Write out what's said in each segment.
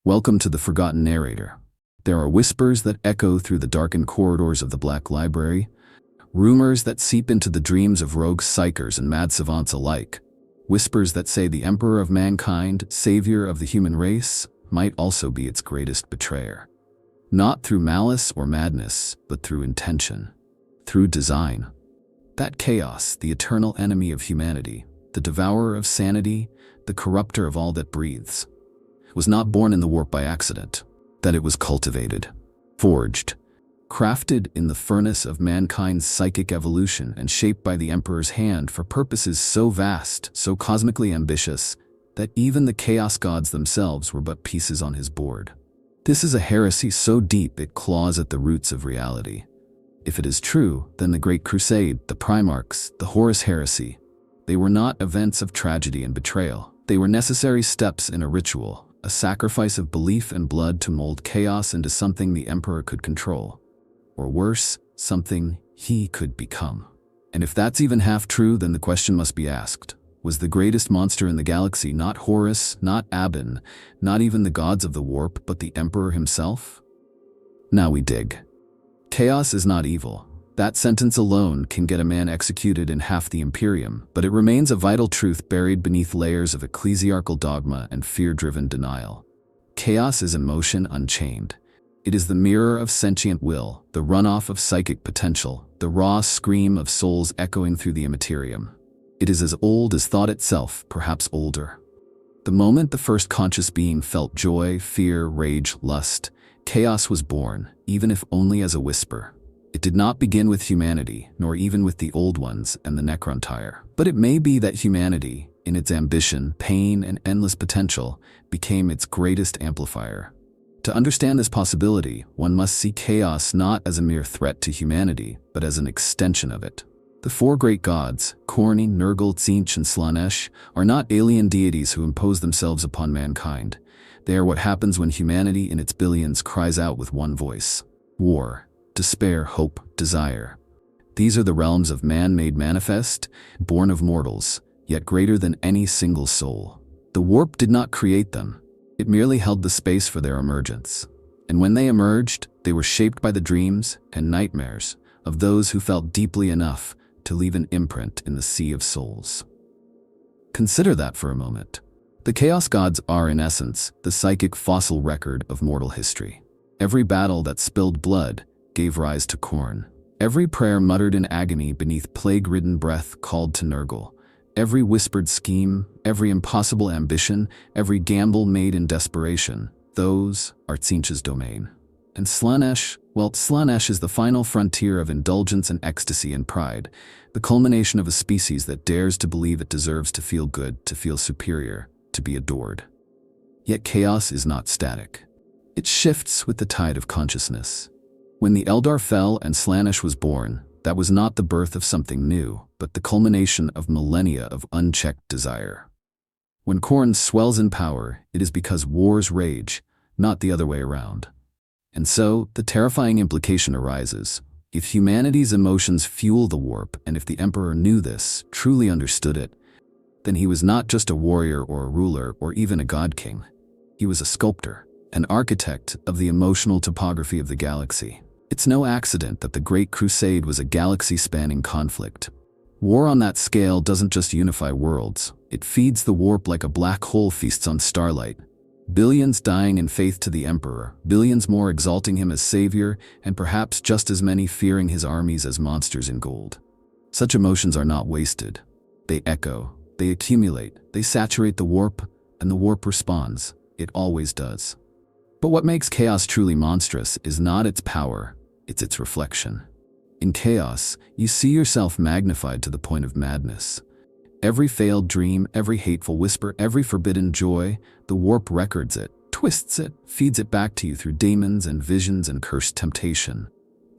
Welcome to the Forgotten Narrator. There are whispers that echo through the darkened corridors of the Black Library, rumors that seep into the dreams of rogue psychers and mad savants alike, whispers that say the Emperor of mankind, savior of the human race, might also be its greatest betrayer. Not through malice or madness, but through intention, through design. That chaos, the eternal enemy of humanity, the devourer of sanity, the corrupter of all that breathes, was not born in the warp by accident, that it was cultivated, forged, crafted in the furnace of mankind's psychic evolution and shaped by the Emperor's hand for purposes so vast, so cosmically ambitious, that even the chaos gods themselves were but pieces on his board. This is a heresy so deep it claws at the roots of reality. If it is true, then the Great Crusade, the Primarchs, the Horus heresy, they were not events of tragedy and betrayal. They were necessary steps in a ritual, a sacrifice of belief and blood to mold chaos into something the Emperor could control. Or worse, something he could become. And if that's even half true, then the question must be asked. Was the greatest monster in the galaxy not Horus, not Aben, not even the gods of the warp, but the Emperor himself? Now we dig. Chaos is not evil. That sentence alone can get a man executed in half the Imperium, but it remains a vital truth buried beneath layers of ecclesiarchal dogma and fear-driven denial. Chaos is emotion unchained. It is the mirror of sentient will, the runoff of psychic potential, the raw scream of souls echoing through the immaterium. It is as old as thought itself, perhaps older. The moment the first conscious being felt joy, fear, rage, lust, chaos was born, even if only as a whisper. It did not begin with humanity, nor even with the Old Ones and the Necrontire. But it may be that humanity, in its ambition, pain, and endless potential, became its greatest amplifier. To understand this possibility, one must see chaos not as a mere threat to humanity, but as an extension of it. The four great gods, Korni, Nurgle, Tzeentch, and Slaanesh, are not alien deities who impose themselves upon mankind. They are what happens when humanity in its billions cries out with one voice: war, despair, hope, desire. These are the realms of man made manifest, born of mortals, yet greater than any single soul. The warp did not create them. It merely held the space for their emergence. And when they emerged, they were shaped by the dreams and nightmares of those who felt deeply enough to leave an imprint in the sea of souls. Consider that for a moment. The Chaos Gods are, in essence, the psychic fossil record of mortal history. Every battle that spilled blood gave rise to Khorne. Every prayer muttered in agony beneath plague-ridden breath called to Nurgle. Every whispered scheme, every impossible ambition, every gamble made in desperation, those are Tzeentch's domain. And Slaanesh, well, Slaanesh is the final frontier of indulgence and ecstasy and pride, the culmination of a species that dares to believe it deserves to feel good, to feel superior, to be adored. Yet chaos is not static. It shifts with the tide of consciousness. When the Eldar fell and Slaanesh was born, that was not the birth of something new, but the culmination of millennia of unchecked desire. When Khorne swells in power, it is because wars rage, not the other way around. And so, the terrifying implication arises. If humanity's emotions fuel the warp, and if the Emperor knew this, truly understood it, then he was not just a warrior or a ruler or even a god-king. He was a sculptor, an architect of the emotional topography of the galaxy. It's no accident that the Great Crusade was a galaxy-spanning conflict. War on that scale doesn't just unify worlds, it feeds the warp like a black hole feasts on starlight. Billions dying in faith to the Emperor, billions more exalting him as savior, and perhaps just as many fearing his armies as monsters in gold. Such emotions are not wasted. They echo, they accumulate, they saturate the warp, and the warp responds. It always does. But what makes chaos truly monstrous is not its power, it's its reflection. In chaos, you see yourself magnified to the point of madness. Every failed dream, every hateful whisper, every forbidden joy, the warp records it, twists it, feeds it back to you through daemons and visions and cursed temptation.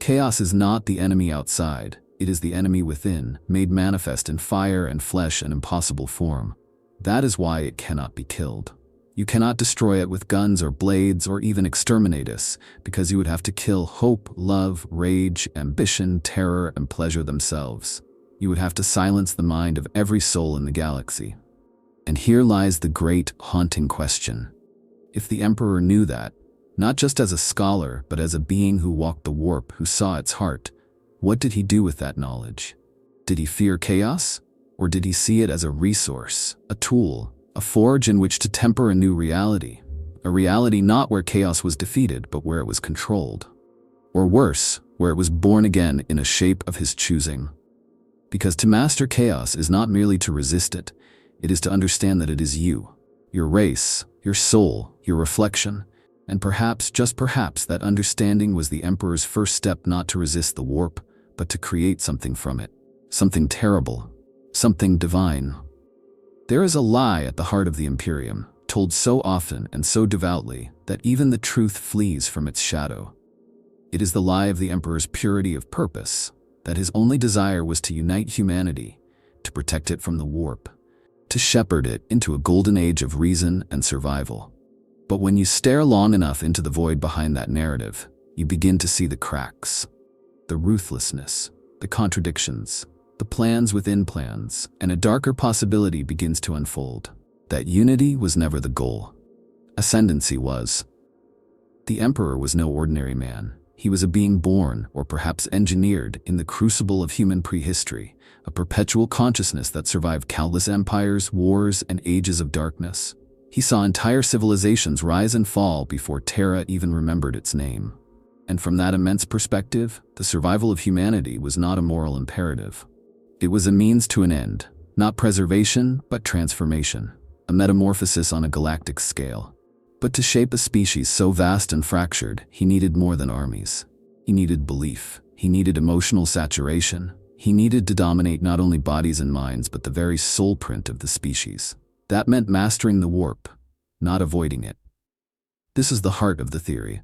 Chaos is not the enemy outside, it is the enemy within, made manifest in fire and flesh and impossible form. That is why it cannot be killed. You cannot destroy it with guns or blades or even exterminate us, because you would have to kill hope, love, rage, ambition, terror, and pleasure themselves. You would have to silence the mind of every soul in the galaxy. And here lies the great, haunting question. If the emperor knew that, not just as a scholar, but as a being who walked the warp, who saw its heart, what did he do with that knowledge? Did he fear chaos? Or did he see it as a resource, a tool, a forge in which to temper a new reality? A reality not where chaos was defeated, but where it was controlled. Or worse, where it was born again in a shape of his choosing. Because to master chaos is not merely to resist it, it is to understand that it is you, your race, your soul, your reflection, and perhaps, just perhaps, that understanding was the Emperor's first step, not to resist the warp, but to create something from it. Something terrible, something divine. There is a lie at the heart of the Imperium, told so often and so devoutly that even the truth flees from its shadow. It is the lie of the Emperor's purity of purpose, that his only desire was to unite humanity, to protect it from the warp, to shepherd it into a golden age of reason and survival. But when you stare long enough into the void behind that narrative, you begin to see the cracks, the ruthlessness, the contradictions, the plans within plans, and a darker possibility begins to unfold. That unity was never the goal. Ascendancy was. The Emperor was no ordinary man. He was a being born, or perhaps engineered, in the crucible of human prehistory, a perpetual consciousness that survived countless empires, wars, and ages of darkness. He saw entire civilizations rise and fall before Terra even remembered its name. And from that immense perspective, the survival of humanity was not a moral imperative. It was a means to an end, not preservation, but transformation, a metamorphosis on a galactic scale. But to shape a species so vast and fractured, he needed more than armies. He needed belief. He needed emotional saturation. He needed to dominate not only bodies and minds, but the very soul print of the species. That meant mastering the warp, not avoiding it. This is the heart of the theory.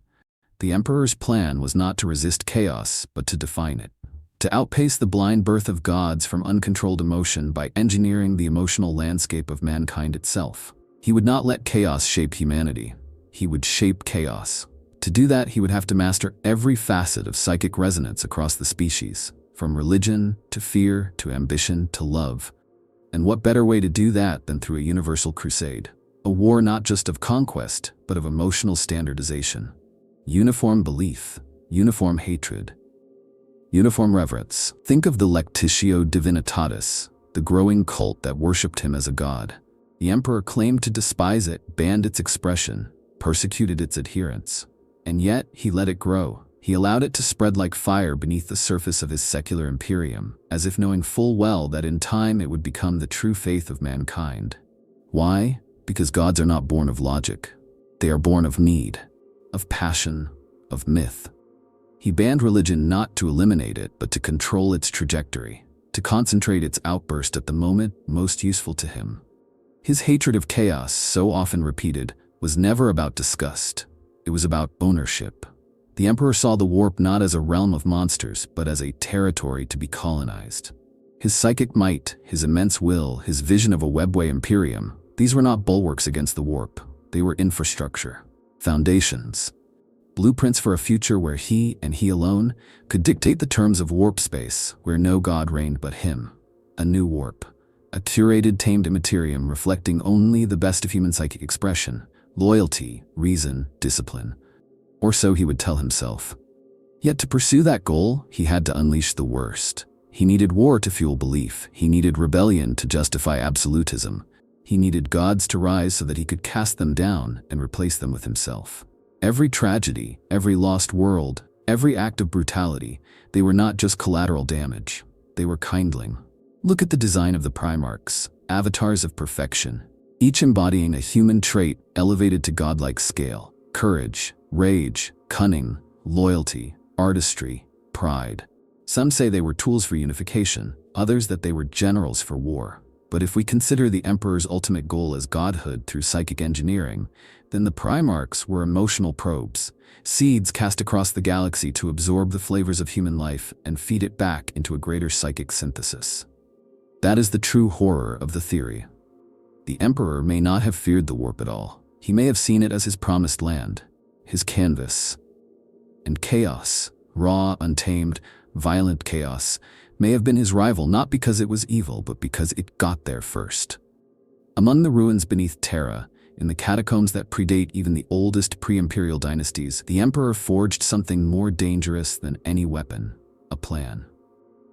The Emperor's plan was not to resist chaos, but to define it. To outpace the blind birth of gods from uncontrolled emotion by engineering the emotional landscape of mankind itself. He would not let chaos shape humanity. He would shape chaos. To do that, he would have to master every facet of psychic resonance across the species, from religion to fear to ambition to love. And what better way to do that than through a universal crusade? A war not just of conquest, but of emotional standardization. Uniform belief, uniform hatred, uniform reverence. Think of the Lectitio Divinitatis, the growing cult that worshipped him as a god. The Emperor claimed to despise it, banned its expression, persecuted its adherents. And yet, he let it grow. He allowed it to spread like fire beneath the surface of his secular imperium, as if knowing full well that in time it would become the true faith of mankind. Why? Because gods are not born of logic. They are born of need, of passion, of myth. He banned religion not to eliminate it, but to control its trajectory, to concentrate its outburst at the moment most useful to him. His hatred of chaos, so often repeated, was never about disgust. It was about ownership. The Emperor saw the warp not as a realm of monsters, but as a territory to be colonized. His psychic might, his immense will, his vision of a webway imperium, these were not bulwarks against the warp. They were infrastructure, foundations, blueprints for a future where he, and he alone, could dictate the terms of warp space, where no god reigned but him. A new warp. A curated, tamed immaterium reflecting only the best of human psychic expression, loyalty, reason, discipline. Or so he would tell himself. Yet to pursue that goal, he had to unleash the worst. He needed war to fuel belief. He needed rebellion to justify absolutism. He needed gods to rise so that he could cast them down and replace them with himself. Every tragedy, every lost world, every act of brutality, they were not just collateral damage. They were kindling. Look at the design of the Primarchs, avatars of perfection, each embodying a human trait elevated to godlike scale: courage, rage, cunning, loyalty, artistry, pride. Some say they were tools for unification, others that they were generals for war. But if we consider the Emperor's ultimate goal as godhood through psychic engineering, then the Primarchs were emotional probes, seeds cast across the galaxy to absorb the flavors of human life and feed it back into a greater psychic synthesis. That is the true horror of the theory. The Emperor may not have feared the warp at all. He may have seen it as his promised land, his canvas. And chaos, raw, untamed, violent chaos, may have been his rival not because it was evil, but because it got there first. Among the ruins beneath Terra, in the catacombs that predate even the oldest pre-imperial dynasties, the emperor forged something more dangerous than any weapon: a plan.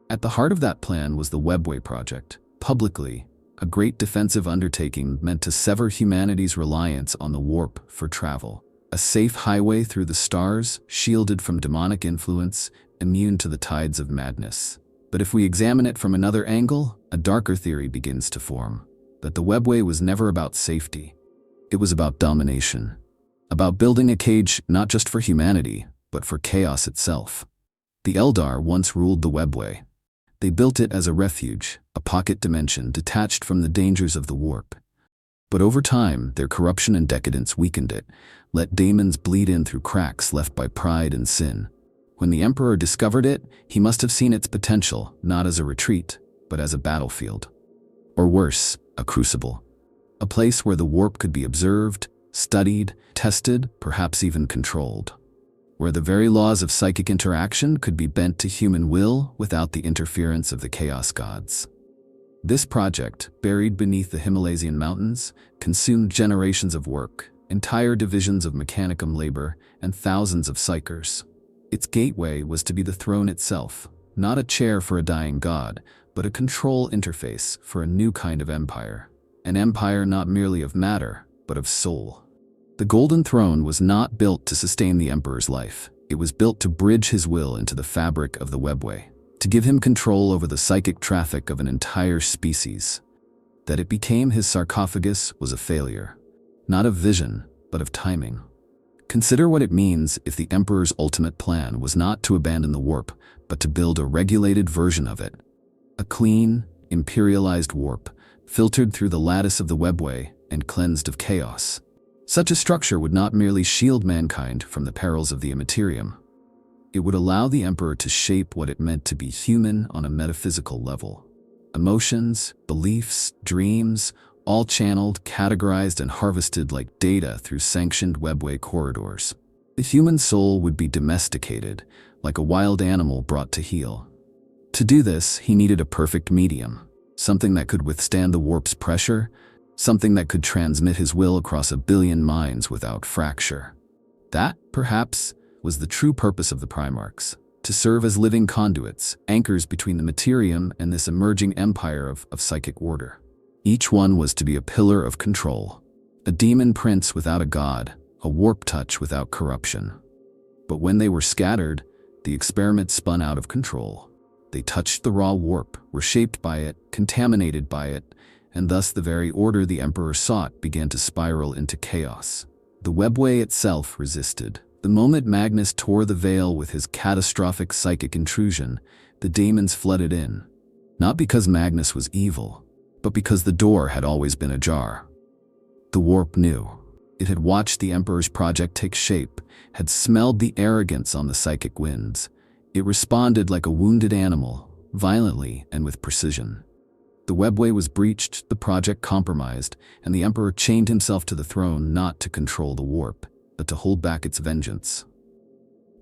At the heart of that plan was the Webway project, publicly, a great defensive undertaking meant to sever humanity's reliance on the warp for travel. A safe highway through the stars, shielded from demonic influence, immune to the tides of madness. But if we examine it from another angle, a darker theory begins to form: that the Webway was never about safety. It was about domination. About building a cage not just for humanity, but for chaos itself. The Eldar once ruled the Webway. They built it as a refuge, a pocket dimension detached from the dangers of the warp. But over time, their corruption and decadence weakened it, let daemons bleed in through cracks left by pride and sin. When the Emperor discovered it, he must have seen its potential, not as a retreat, but as a battlefield. Or worse, a crucible. A place where the warp could be observed, studied, tested, perhaps even controlled. Where the very laws of psychic interaction could be bent to human will without the interference of the chaos gods. This project, buried beneath the Himalayan mountains, consumed generations of work, entire divisions of mechanicum labor, and thousands of psychers. Its gateway was to be the throne itself, not a chair for a dying god, but a control interface for a new kind of empire. An empire not merely of matter, but of soul. The Golden Throne was not built to sustain the Emperor's life. It was built to bridge his will into the fabric of the Webway, to give him control over the psychic traffic of an entire species. That it became his sarcophagus was a failure, not of vision, but of timing. Consider what it means if the Emperor's ultimate plan was not to abandon the warp, but to build a regulated version of it. A clean, imperialized warp, filtered through the lattice of the Webway and cleansed of chaos. Such a structure would not merely shield mankind from the perils of the immaterium. It would allow the Emperor to shape what it meant to be human on a metaphysical level. Emotions, beliefs, dreams, all channeled, categorized, and harvested like data through sanctioned Webway corridors. The human soul would be domesticated, like a wild animal brought to heel. To do this, he needed a perfect medium, something that could withstand the warp's pressure, something that could transmit his will across 1 billion minds without fracture. That, perhaps, was the true purpose of the Primarchs, to serve as living conduits, anchors between the materium and this emerging empire of psychic order. Each one was to be a pillar of control, a demon prince without a god, a warp touch without corruption. But when they were scattered, the experiment spun out of control. They touched the raw warp, were shaped by it, contaminated by it, and thus the very order the Emperor sought began to spiral into chaos. The Webway itself resisted. The moment Magnus tore the veil with his catastrophic psychic intrusion, the daemons flooded in. Not because Magnus was evil, but because the door had always been ajar. The warp knew. It had watched the Emperor's project take shape, had smelled the arrogance on the psychic winds. It responded like a wounded animal, violently and with precision. The Webway was breached, the project compromised, and the Emperor chained himself to the throne not to control the warp, but to hold back its vengeance.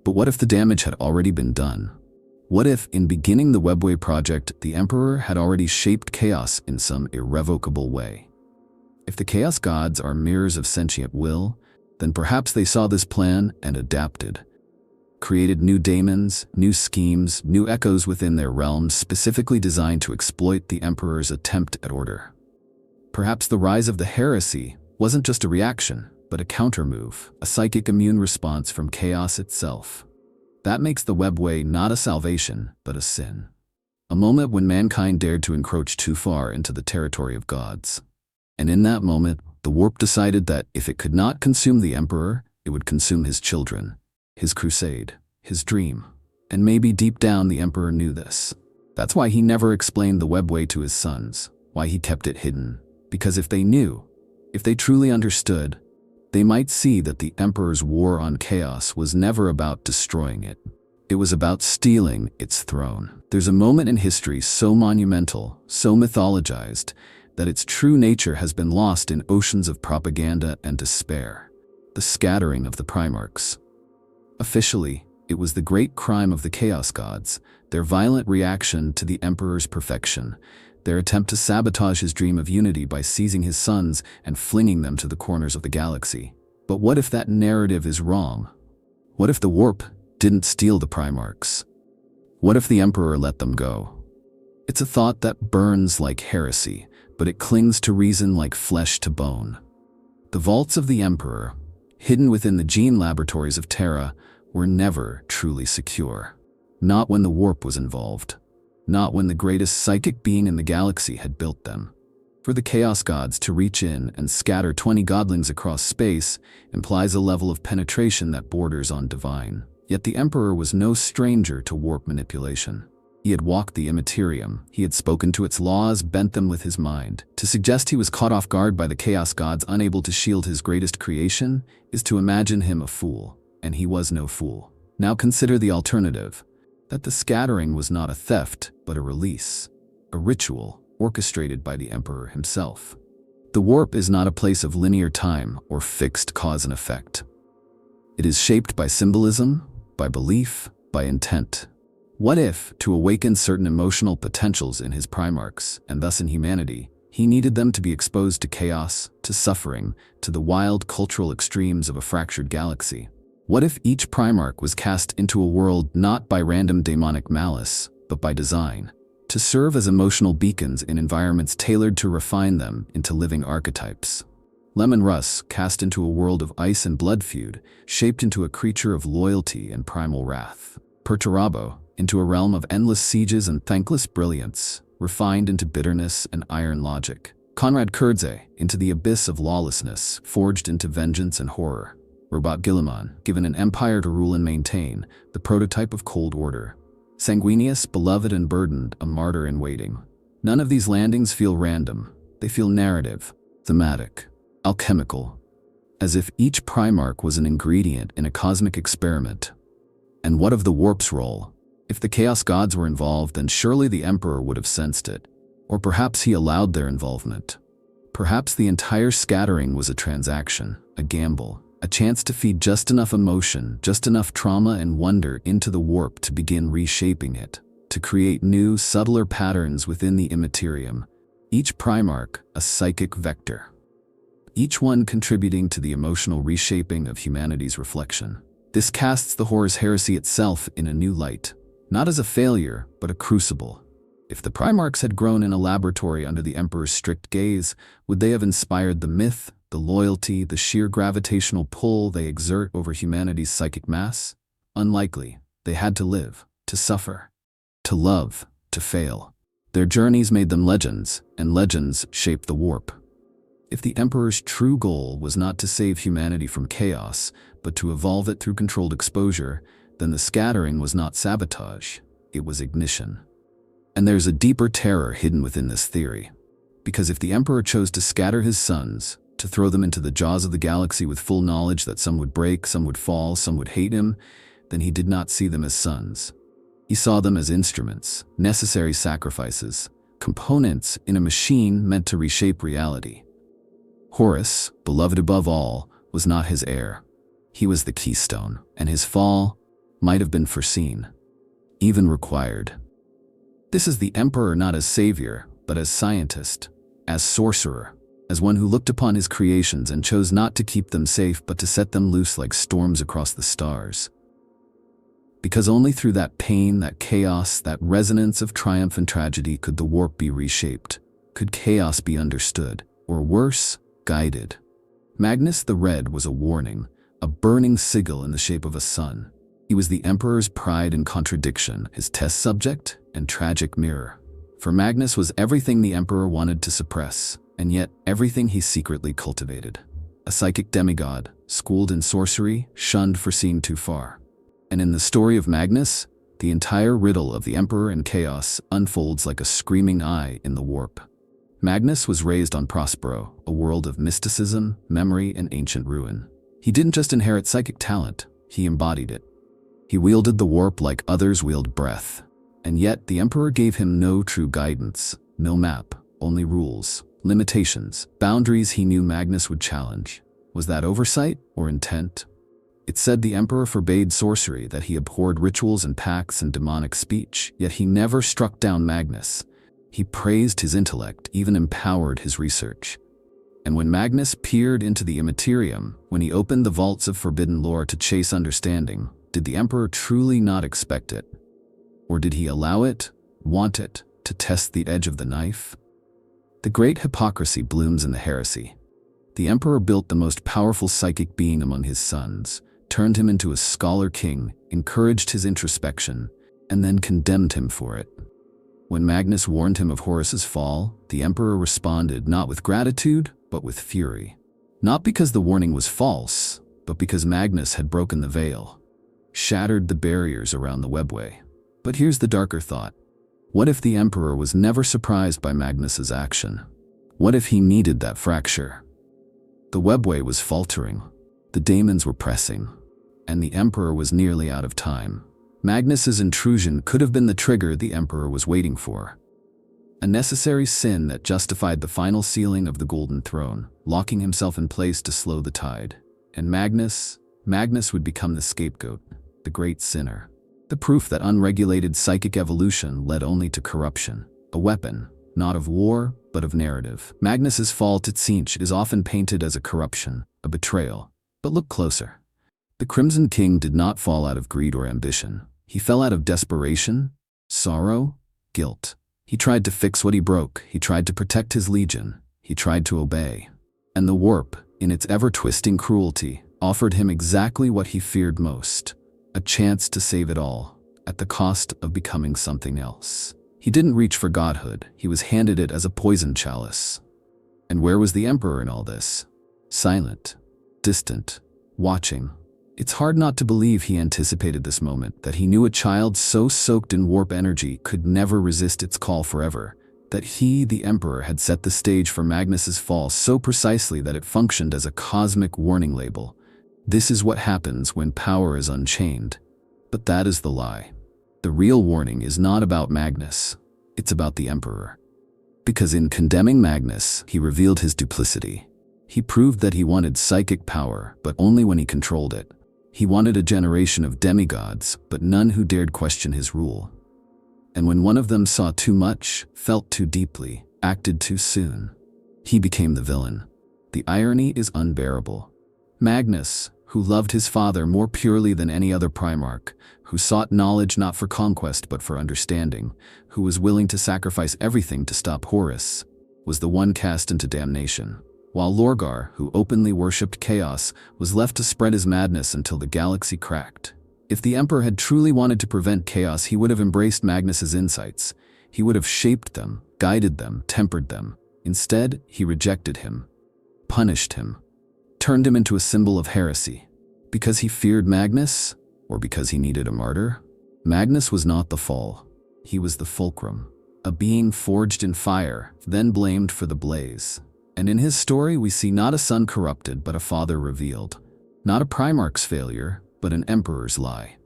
But what if the damage had already been done? What if, in beginning the Webway project, the Emperor had already shaped chaos in some irrevocable way? If the Chaos Gods are mirrors of sentient will, then perhaps they saw this plan and adapted. Created new daemons, new schemes, new echoes within their realms specifically designed to exploit the Emperor's attempt at order. Perhaps the rise of the heresy wasn't just a reaction, but a countermove, a psychic immune response from chaos itself. That makes the Webway not a salvation, but a sin. A moment when mankind dared to encroach too far into the territory of gods. And in that moment, the warp decided that if it could not consume the Emperor, it would consume his children, his crusade, his dream. And maybe deep down the Emperor knew this. That's why he never explained the Webway to his sons, why he kept it hidden. Because if they knew, if they truly understood, they might see that the Emperor's war on chaos was never about destroying it. It was about stealing its throne. There's a moment in history so monumental, so mythologized, that its true nature has been lost in oceans of propaganda and despair. The scattering of the Primarchs. Officially, it was the great crime of the Chaos Gods, their violent reaction to the Emperor's perfection, their attempt to sabotage his dream of unity by seizing his sons and flinging them to the corners of the galaxy. But what if that narrative is wrong? What if the warp didn't steal the Primarchs? What if the Emperor let them go? It's a thought that burns like heresy, but it clings to reason like flesh to bone. The vaults of the Emperor, hidden within the gene laboratories of Terra, were never truly secure. Not when the warp was involved. Not when the greatest psychic being in the galaxy had built them. For the Chaos Gods to reach in and scatter 20 godlings across space implies a level of penetration that borders on divine. Yet the Emperor was no stranger to warp manipulation. He had walked the immaterium, he had spoken to its laws, bent them with his mind. To suggest he was caught off guard by the Chaos Gods unable to shield his greatest creation is to imagine him a fool, and he was no fool. Now consider the alternative, that the scattering was not a theft, but a release, a ritual orchestrated by the Emperor himself. The warp is not a place of linear time or fixed cause and effect. It is shaped by symbolism, by belief, by intent. What if, to awaken certain emotional potentials in his Primarchs, and thus in humanity, he needed them to be exposed to chaos, to suffering, to the wild cultural extremes of a fractured galaxy? What if each Primarch was cast into a world not by random demonic malice, but by design, to serve as emotional beacons in environments tailored to refine them into living archetypes? Lemon Russ, cast into a world of ice and blood feud, shaped into a creature of loyalty and primal wrath. Perturabo, into a realm of endless sieges and thankless brilliance, refined into bitterness and iron logic. Conrad Kurze, into the abyss of lawlessness, forged into vengeance and horror. Robot Guilliman, given an empire to rule and maintain, the prototype of cold order. Sanguinius, beloved and burdened, a martyr in waiting. None of these landings feel random. They feel narrative, thematic, alchemical, as if each Primarch was an ingredient in a cosmic experiment. And what of the warp's role? If the Chaos Gods were involved, then surely the Emperor would have sensed it. Or perhaps he allowed their involvement. Perhaps the entire scattering was a transaction, a gamble, a chance to feed just enough emotion, just enough trauma and wonder into the warp to begin reshaping it, to create new, subtler patterns within the immaterium, each Primarch a psychic vector. Each one contributing to the emotional reshaping of humanity's reflection. This casts the Horus heresy itself in a new light, not as a failure, but a crucible. If the Primarchs had grown in a laboratory under the Emperor's strict gaze, would they have inspired the myth, the loyalty, the sheer gravitational pull they exert over humanity's psychic mass? Unlikely. They had to live, to suffer, to love, to fail. Their journeys made them legends, and legends shaped the warp. If the Emperor's true goal was not to save humanity from chaos, but to evolve it through controlled exposure, then the scattering was not sabotage, it was ignition. And there's a deeper terror hidden within this theory. Because if the Emperor chose to scatter his sons, to throw them into the jaws of the galaxy with full knowledge that some would break, some would fall, some would hate him, then he did not see them as sons. He saw them as instruments, necessary sacrifices, components in a machine meant to reshape reality. Horus, beloved above all, was not his heir. He was the keystone, and his fall might have been foreseen, even required. This is the Emperor not as savior, but as scientist, as sorcerer, as one who looked upon his creations and chose not to keep them safe but to set them loose like storms across the stars. Because only through that pain, that chaos, that resonance of triumph and tragedy could the warp be reshaped, could chaos be understood, or worse, guided. Magnus the Red was a warning, a burning sigil in the shape of a sun. He was the Emperor's pride and contradiction, his test subject and tragic mirror. For Magnus was everything the Emperor wanted to suppress, and yet everything he secretly cultivated. A psychic demigod, schooled in sorcery, shunned for seeing too far. And in the story of Magnus, the entire riddle of the Emperor and chaos unfolds like a screaming eye in the warp. Magnus was raised on Prospero, a world of mysticism, memory, and ancient ruin. He didn't just inherit psychic talent, he embodied it. He wielded the warp like others wield breath. And yet the Emperor gave him no true guidance, no map, only rules, limitations, boundaries he knew Magnus would challenge. Was that oversight or intent? It said the Emperor forbade sorcery, that he abhorred rituals and pacts and demonic speech, yet he never struck down Magnus. He praised his intellect, even empowered his research. And when Magnus peered into the immaterium, when he opened the vaults of forbidden lore to chase understanding, did the Emperor truly not expect it? Or did he allow it, want it, to test the edge of the knife? The great hypocrisy blooms in the heresy. The Emperor built the most powerful psychic being among his sons, turned him into a scholar king, encouraged his introspection, and then condemned him for it. When Magnus warned him of Horus's fall, the Emperor responded not with gratitude, but with fury. Not because the warning was false, but because Magnus had broken the veil, shattered the barriers around the webway. But here's the darker thought. What if the Emperor was never surprised by Magnus's action? What if he needed that fracture? The webway was faltering, the daemons were pressing, and the Emperor was nearly out of time. Magnus's intrusion could have been the trigger the Emperor was waiting for. A necessary sin that justified the final sealing of the Golden Throne, locking himself in place to slow the tide. And Magnus would become the scapegoat, the great sinner. The proof that unregulated psychic evolution led only to corruption. A weapon, not of war, but of narrative. Magnus's fall to Tzeentch is often painted as a corruption, a betrayal. But look closer. The Crimson King did not fall out of greed or ambition. He fell out of desperation, sorrow, guilt. He tried to fix what he broke. He tried to protect his legion. He tried to obey. And the warp, in its ever-twisting cruelty, offered him exactly what he feared most: a chance to save it all, at the cost of becoming something else. He didn't reach for godhood. He was handed it as a poison chalice. And where was the Emperor in all this? Silent, distant, watching. It's hard not to believe he anticipated this moment, that he knew a child so soaked in warp energy could never resist its call forever, that he, the Emperor, had set the stage for Magnus's fall so precisely that it functioned as a cosmic warning label. This is what happens when power is unchained. But that is the lie. The real warning is not about Magnus, it's about the Emperor. Because in condemning Magnus, he revealed his duplicity. He proved that he wanted psychic power, but only when he controlled it. He wanted a generation of demigods, but none who dared question his rule. And when one of them saw too much, felt too deeply, acted too soon, he became the villain. The irony is unbearable. Magnus, who loved his father more purely than any other Primarch, who sought knowledge not for conquest but for understanding, who was willing to sacrifice everything to stop Horus, was the one cast into damnation. While Lorgar, who openly worshipped chaos, was left to spread his madness until the galaxy cracked. If the Emperor had truly wanted to prevent chaos, he would have embraced Magnus's insights. He would have shaped them, guided them, tempered them. Instead, he rejected him, punished him, turned him into a symbol of heresy. Because he feared Magnus, or because he needed a martyr? Magnus was not the fall. He was the fulcrum, a being forged in fire, then blamed for the blaze. And in his story, we see not a son corrupted, but a father revealed. Not a Primarch's failure, but an Emperor's lie.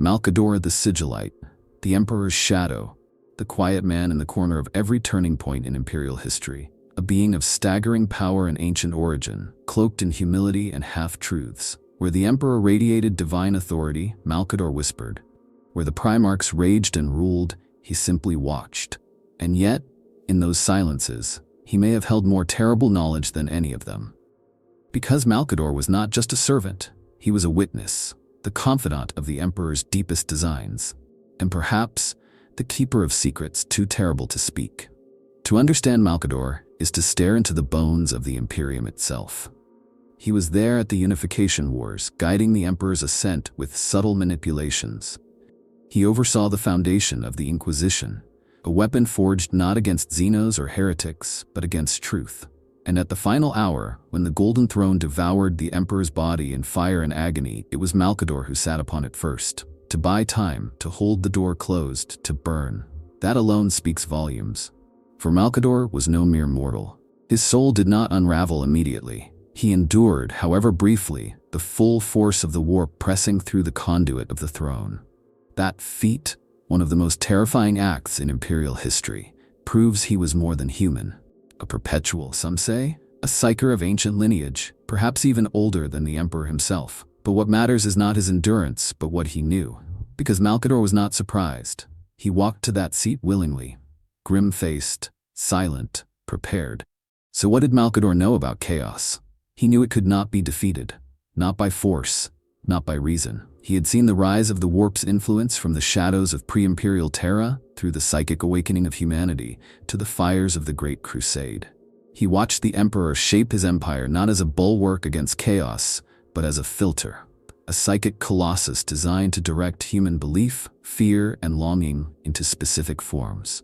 Malcador the Sigillite, the Emperor's shadow, the quiet man in the corner of every turning point in Imperial history. A being of staggering power and ancient origin, cloaked in humility and half-truths. Where the Emperor radiated divine authority, Malcador whispered. Where the Primarchs raged and ruled, he simply watched. And yet, in those silences, he may have held more terrible knowledge than any of them. Because Malcador was not just a servant, he was a witness, the confidant of the Emperor's deepest designs, and perhaps the keeper of secrets too terrible to speak. To understand Malcador is to stare into the bones of the Imperium itself. He was there at the Unification Wars, guiding the Emperor's ascent with subtle manipulations. He oversaw the foundation of the Inquisition, a weapon forged not against Xenos or heretics, but against truth. And at the final hour, when the Golden Throne devoured the Emperor's body in fire and agony, it was Malcador who sat upon it first. To buy time, to hold the door closed, to burn. That alone speaks volumes. For Malcador was no mere mortal. His soul did not unravel immediately. He endured, however briefly, the full force of the warp pressing through the conduit of the throne. That feat, one of the most terrifying acts in Imperial history, proves he was more than human. A perpetual, some say, a psyker of ancient lineage, perhaps even older than the Emperor himself. But what matters is not his endurance, but what he knew. Because Malcador was not surprised. He walked to that seat willingly. grim-faced, silent, prepared. So what did Malcador know about chaos? He knew it could not be defeated, not by force, not by reason. He had seen the rise of the warp's influence from the shadows of pre-imperial Terra through the psychic awakening of humanity to the fires of the Great Crusade. He watched the Emperor shape his empire not as a bulwark against chaos, but as a filter, a psychic colossus designed to direct human belief, fear, and longing into specific forms,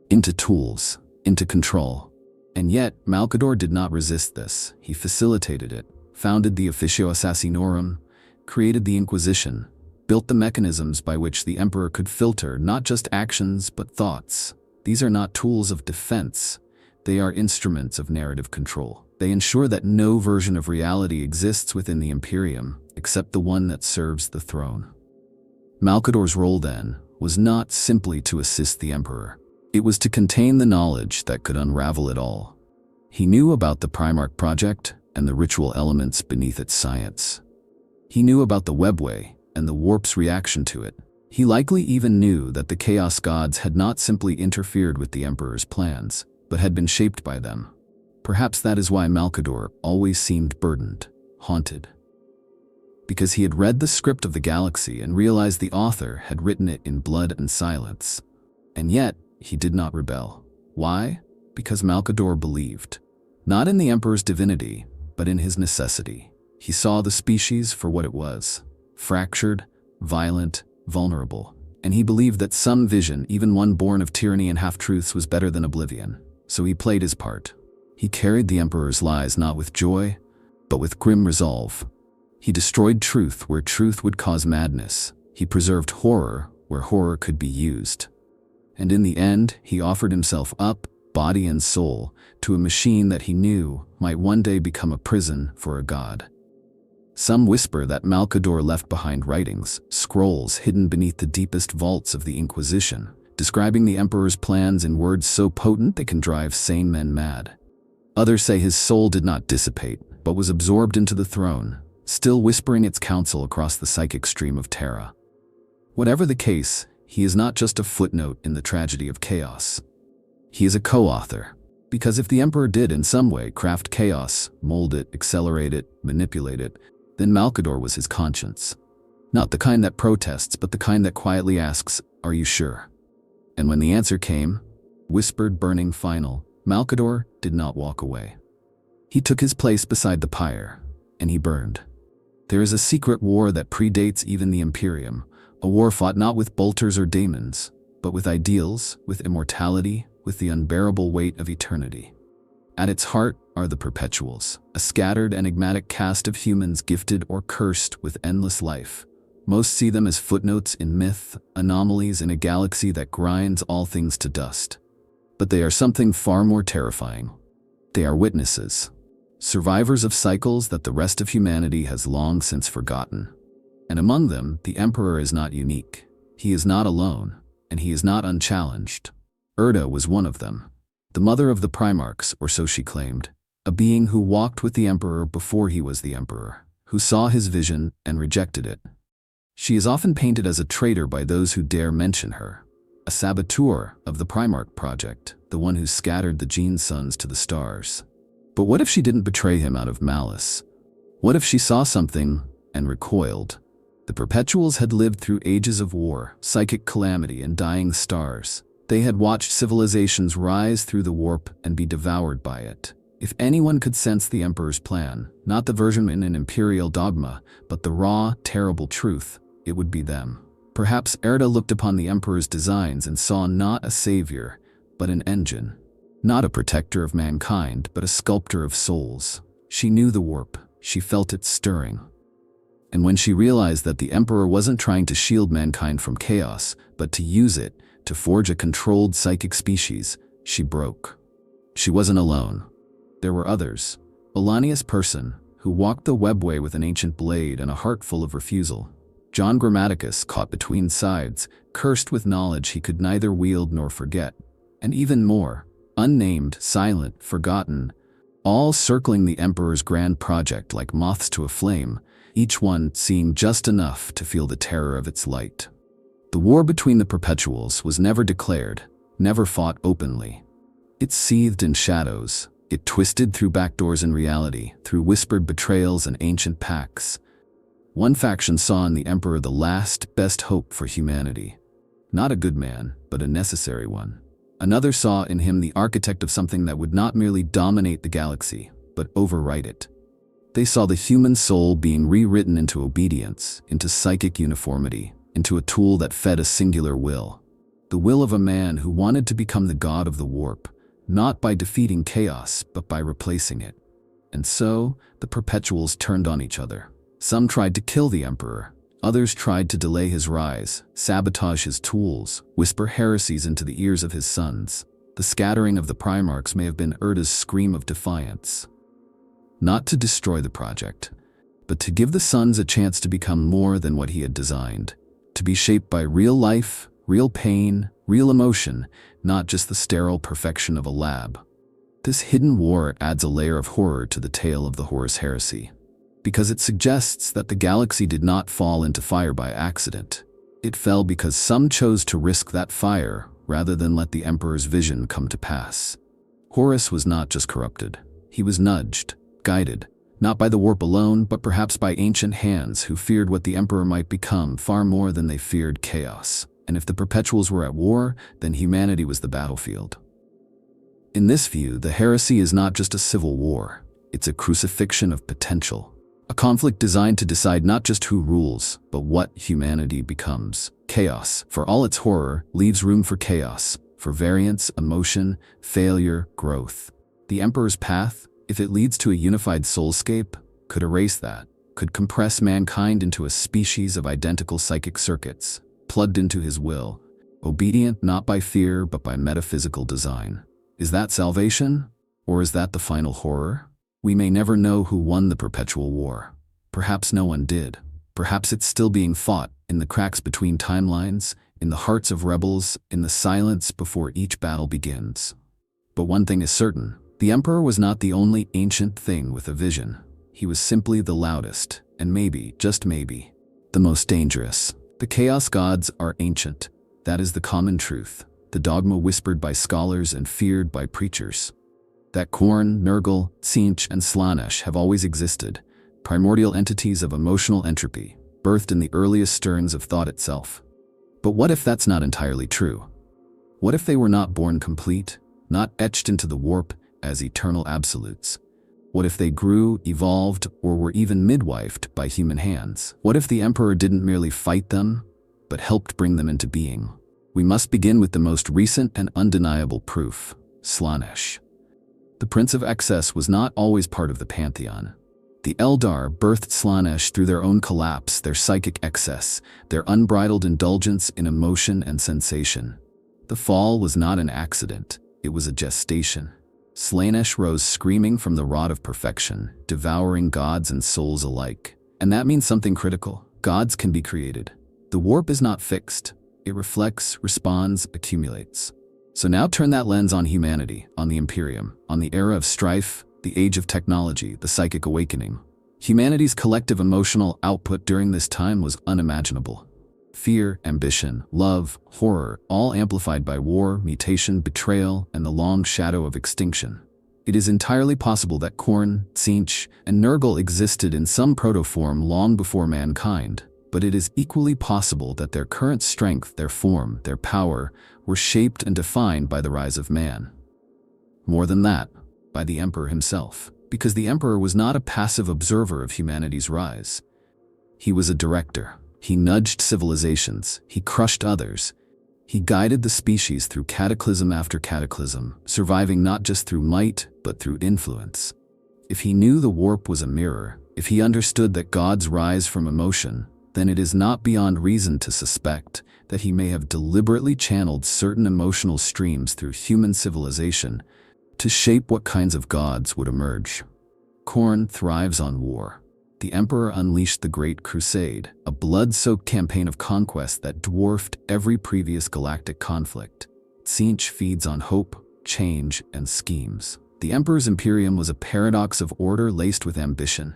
into tools, into control. And yet, Malcador did not resist this. He facilitated it, founded the Officio Assassinorum, created the Inquisition, built the mechanisms by which the Emperor could filter not just actions but thoughts. These are not tools of defense. They are instruments of narrative control. They ensure that no version of reality exists within the Imperium except the one that serves the throne. Malcador's role, then, was not simply to assist the Emperor. It was to contain the knowledge that could unravel it all. He knew about the Primarch project and the ritual elements beneath its science. He knew about the webway and the warp's reaction to it. He likely even knew that the Chaos Gods had not simply interfered with the Emperor's plans, but had been shaped by them. Perhaps that is why Malcador always seemed burdened, haunted. Because he had read the script of the galaxy and realized the author had written it in blood and silence. And yet, he did not rebel. Why? Because Malcador believed, not in the Emperor's divinity, but in his necessity. He saw the species for what it was, fractured, violent, vulnerable, and he believed that some vision, even one born of tyranny and half-truths, was better than oblivion. So he played his part. He carried the Emperor's lies not with joy, but with grim resolve. He destroyed truth where truth would cause madness. He preserved horror where horror could be used. And in the end, he offered himself up, body and soul, to a machine that he knew might one day become a prison for a god. Some whisper that Malcador left behind writings, scrolls hidden beneath the deepest vaults of the Inquisition, describing the Emperor's plans in words so potent they can drive sane men mad. Others say his soul did not dissipate, but was absorbed into the throne, still whispering its counsel across the psychic stream of Terra. Whatever the case, he is not just a footnote in the tragedy of chaos. He is a co-author, because if the Emperor did in some way craft chaos, mold it, accelerate it, manipulate it, then Malcador was his conscience. Not the kind that protests, but the kind that quietly asks, "Are you sure?" And when the answer came, whispered, burning, final, Malcador did not walk away. He took his place beside the pyre, and he burned. There is a secret war that predates even the Imperium, a war fought not with bolters or daemons, but with ideals, with immortality, with the unbearable weight of eternity. At its heart are the perpetuals, a scattered, enigmatic cast of humans gifted or cursed with endless life. Most see them as footnotes in myth, anomalies in a galaxy that grinds all things to dust. But they are something far more terrifying. They are witnesses, survivors of cycles that the rest of humanity has long since forgotten. And among them, the Emperor is not unique. He is not alone, and he is not unchallenged. Erda was one of them, the mother of the Primarchs, or so she claimed, a being who walked with the Emperor before he was the Emperor, who saw his vision and rejected it. She is often painted as a traitor by those who dare mention her, a saboteur of the Primarch project, the one who scattered the Gene Sons to the stars. But what if she didn't betray him out of malice? What if she saw something and recoiled? The Perpetuals had lived through ages of war, psychic calamity, and dying stars. They had watched civilizations rise through the warp and be devoured by it. If anyone could sense the Emperor's plan, not the version in an imperial dogma, but the raw, terrible truth, it would be them. Perhaps Erda looked upon the Emperor's designs and saw not a savior, but an engine. Not a protector of mankind, but a sculptor of souls. She knew the warp. She felt it stirring. And when she realized that the Emperor wasn't trying to shield mankind from chaos, but to use it to forge a controlled psychic species, she broke. She wasn't alone. There were others. Olanius Person, who walked the webway with an ancient blade and a heart full of refusal. John Grammaticus, caught between sides, cursed with knowledge he could neither wield nor forget. And even more, unnamed, silent, forgotten, all circling the Emperor's grand project like moths to a flame, each one seeing just enough to feel the terror of its light. The war between the Perpetuals was never declared, never fought openly. It seethed in shadows. It twisted through backdoors in reality, through whispered betrayals and ancient pacts. One faction saw in the Emperor the last, best hope for humanity. Not a good man, but a necessary one. Another saw in him the architect of something that would not merely dominate the galaxy, but overwrite it. They saw the human soul being rewritten into obedience, into psychic uniformity, into a tool that fed a singular will. The will of a man who wanted to become the god of the warp, not by defeating chaos, but by replacing it. And so, the perpetuals turned on each other. Some tried to kill the Emperor. Others tried to delay his rise, sabotage his tools, whisper heresies into the ears of his sons. The scattering of the Primarchs may have been Erda's scream of defiance. Not to destroy the project, but to give the sons a chance to become more than what he had designed. To be shaped by real life, real pain, real emotion, not just the sterile perfection of a lab. This hidden war adds a layer of horror to the tale of the Horus heresy, because it suggests that the galaxy did not fall into fire by accident. It fell because some chose to risk that fire rather than let the Emperor's vision come to pass. Horus was not just corrupted. He was nudged, guided, not by the warp alone, but perhaps by ancient hands who feared what the Emperor might become far more than they feared chaos. And if the perpetuals were at war, then humanity was the battlefield. In this view, the heresy is not just a civil war. It's a crucifixion of potential. A conflict designed to decide not just who rules, but what humanity becomes. Chaos, for all its horror, leaves room for chaos, for variance, emotion, failure, growth. The Emperor's path, if it leads to a unified soulscape, could erase that, could compress mankind into a species of identical psychic circuits, plugged into his will, obedient not by fear but by metaphysical design. Is that salvation? Or is that the final horror? We may never know who won the perpetual war. Perhaps no one did. Perhaps it's still being fought, in the cracks between timelines, in the hearts of rebels, in the silence before each battle begins. But one thing is certain, the Emperor was not the only ancient thing with a vision. He was simply the loudest, and maybe, just maybe, the most dangerous. The Chaos Gods are ancient. That is the common truth, the dogma whispered by scholars and feared by preachers. That Khorne, Nurgle, Tzeentch, and Slaanesh have always existed, primordial entities of emotional entropy, birthed in the earliest sterns of thought itself. But what if that's not entirely true? What if they were not born complete, not etched into the warp as eternal absolutes? What if they grew, evolved, or were even midwifed by human hands? What if the Emperor didn't merely fight them, but helped bring them into being? We must begin with the most recent and undeniable proof, Slaanesh. The Prince of Excess was not always part of the Pantheon. The Eldar birthed Slaanesh through their own collapse, their psychic excess, their unbridled indulgence in emotion and sensation. The fall was not an accident, it was a gestation. Slaanesh rose screaming from the rod of perfection, devouring gods and souls alike. And that means something critical. Gods can be created. The warp is not fixed. It reflects, responds, accumulates. So now turn that lens on humanity, on the Imperium, on the era of strife, the age of technology, the psychic awakening. Humanity's collective emotional output during this time was unimaginable. Fear, ambition, love, horror, all amplified by war, mutation, betrayal, and the long shadow of extinction. It is entirely possible that Khorne, Tzeentch, and Nurgle existed in some protoform long before mankind, but it is equally possible that their current strength, their form, their power, were shaped and defined by the rise of man. More than that, by the Emperor himself, because the Emperor was not a passive observer of humanity's rise. He was a director. He nudged civilizations, he crushed others. He guided the species through cataclysm after cataclysm, surviving not just through might, but through influence. If he knew the warp was a mirror, if he understood that gods rise from emotion, then it is not beyond reason to suspect that he may have deliberately channeled certain emotional streams through human civilization to shape what kinds of gods would emerge. Khorne thrives on war. The Emperor unleashed the Great Crusade, a blood-soaked campaign of conquest that dwarfed every previous galactic conflict. Tzeentch feeds on hope, change, and schemes. The Emperor's Imperium was a paradox of order laced with ambition,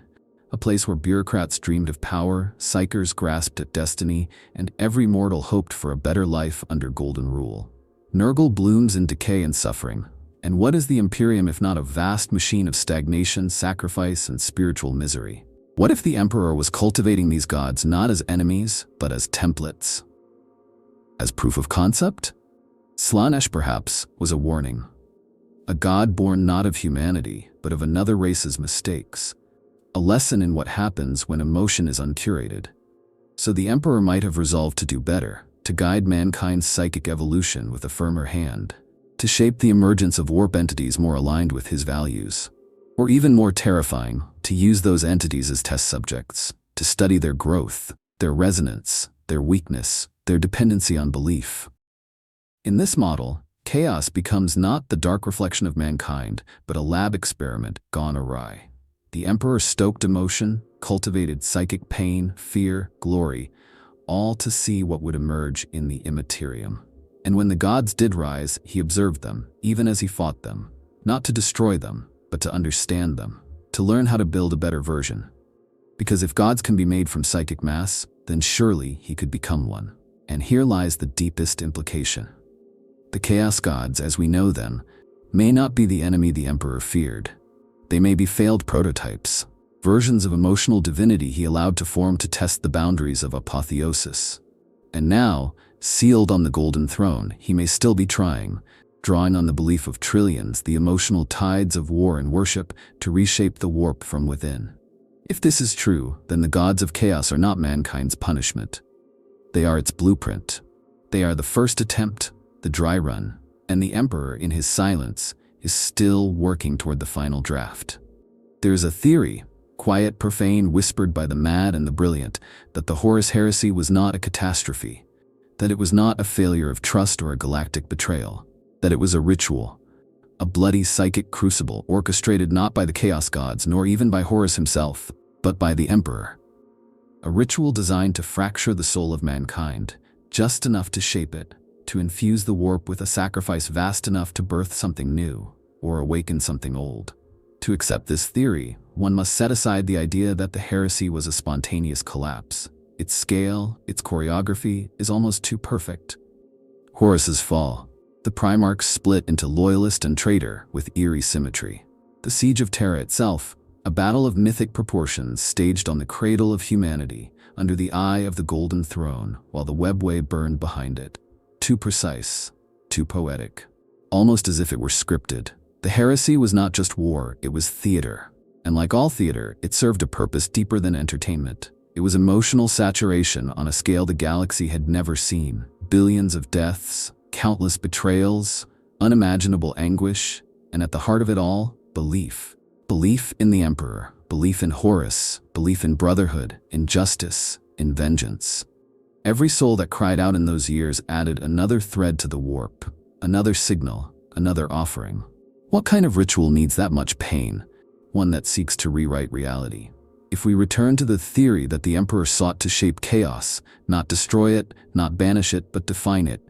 a place where bureaucrats dreamed of power, psychers grasped at destiny, and every mortal hoped for a better life under golden rule. Nurgle blooms in decay and suffering. And what is the Imperium if not a vast machine of stagnation, sacrifice, and spiritual misery? What if the Emperor was cultivating these gods not as enemies, but as templates? As proof of concept? Slaanesh, perhaps, was a warning. A god born not of humanity, but of another race's mistakes. A lesson in what happens when emotion is uncurated. So the Emperor might have resolved to do better, to guide mankind's psychic evolution with a firmer hand, to shape the emergence of warp entities more aligned with his values. Or even more terrifying, to use those entities as test subjects, to study their growth, their resonance, their weakness, their dependency on belief. In this model, chaos becomes not the dark reflection of mankind, but a lab experiment gone awry. The Emperor stoked emotion, cultivated psychic pain, fear, glory, all to see what would emerge in the immaterium. And when the gods did rise, he observed them, even as he fought them, not to destroy them, but to understand them, to learn how to build a better version. Because if gods can be made from psychic mass, then surely he could become one. And here lies the deepest implication. The chaos gods, as we know them, may not be the enemy the Emperor feared. They may be failed prototypes, versions of emotional divinity he allowed to form to test the boundaries of apotheosis. And now, sealed on the golden throne, he may still be trying, drawing on the belief of trillions, the emotional tides of war and worship, to reshape the warp from within. If this is true, then the gods of chaos are not mankind's punishment. They are its blueprint. They are the first attempt, the dry run, and the Emperor, in his silence, is still working toward the final draft. There is a theory, quiet, profane, whispered by the mad and the brilliant, that the Horus heresy was not a catastrophe, that it was not a failure of trust or a galactic betrayal, that it was a ritual, a bloody psychic crucible orchestrated not by the chaos gods nor even by Horus himself, but by the Emperor. A ritual designed to fracture the soul of mankind, just enough to shape it, to infuse the warp with a sacrifice vast enough to birth something new, or awaken something old. To accept this theory, one must set aside the idea that the heresy was a spontaneous collapse. Its scale, its choreography, is almost too perfect. Horus's fall. The Primarchs split into loyalist and traitor with eerie symmetry. The Siege of Terra itself, a battle of mythic proportions staged on the cradle of humanity, under the eye of the Golden Throne, while the webway burned behind it. Too precise, too poetic, almost as if it were scripted. The heresy was not just war, it was theater. And like all theater, it served a purpose deeper than entertainment. It was emotional saturation on a scale the galaxy had never seen. Billions of deaths, countless betrayals, unimaginable anguish, and at the heart of it all, belief. Belief in the Emperor, belief in Horus, belief in brotherhood, in justice, in vengeance. Every soul that cried out in those years added another thread to the warp, another signal, another offering. What kind of ritual needs that much pain? One that seeks to rewrite reality. If we return to the theory that the Emperor sought to shape chaos, not destroy it, not banish it, but define it,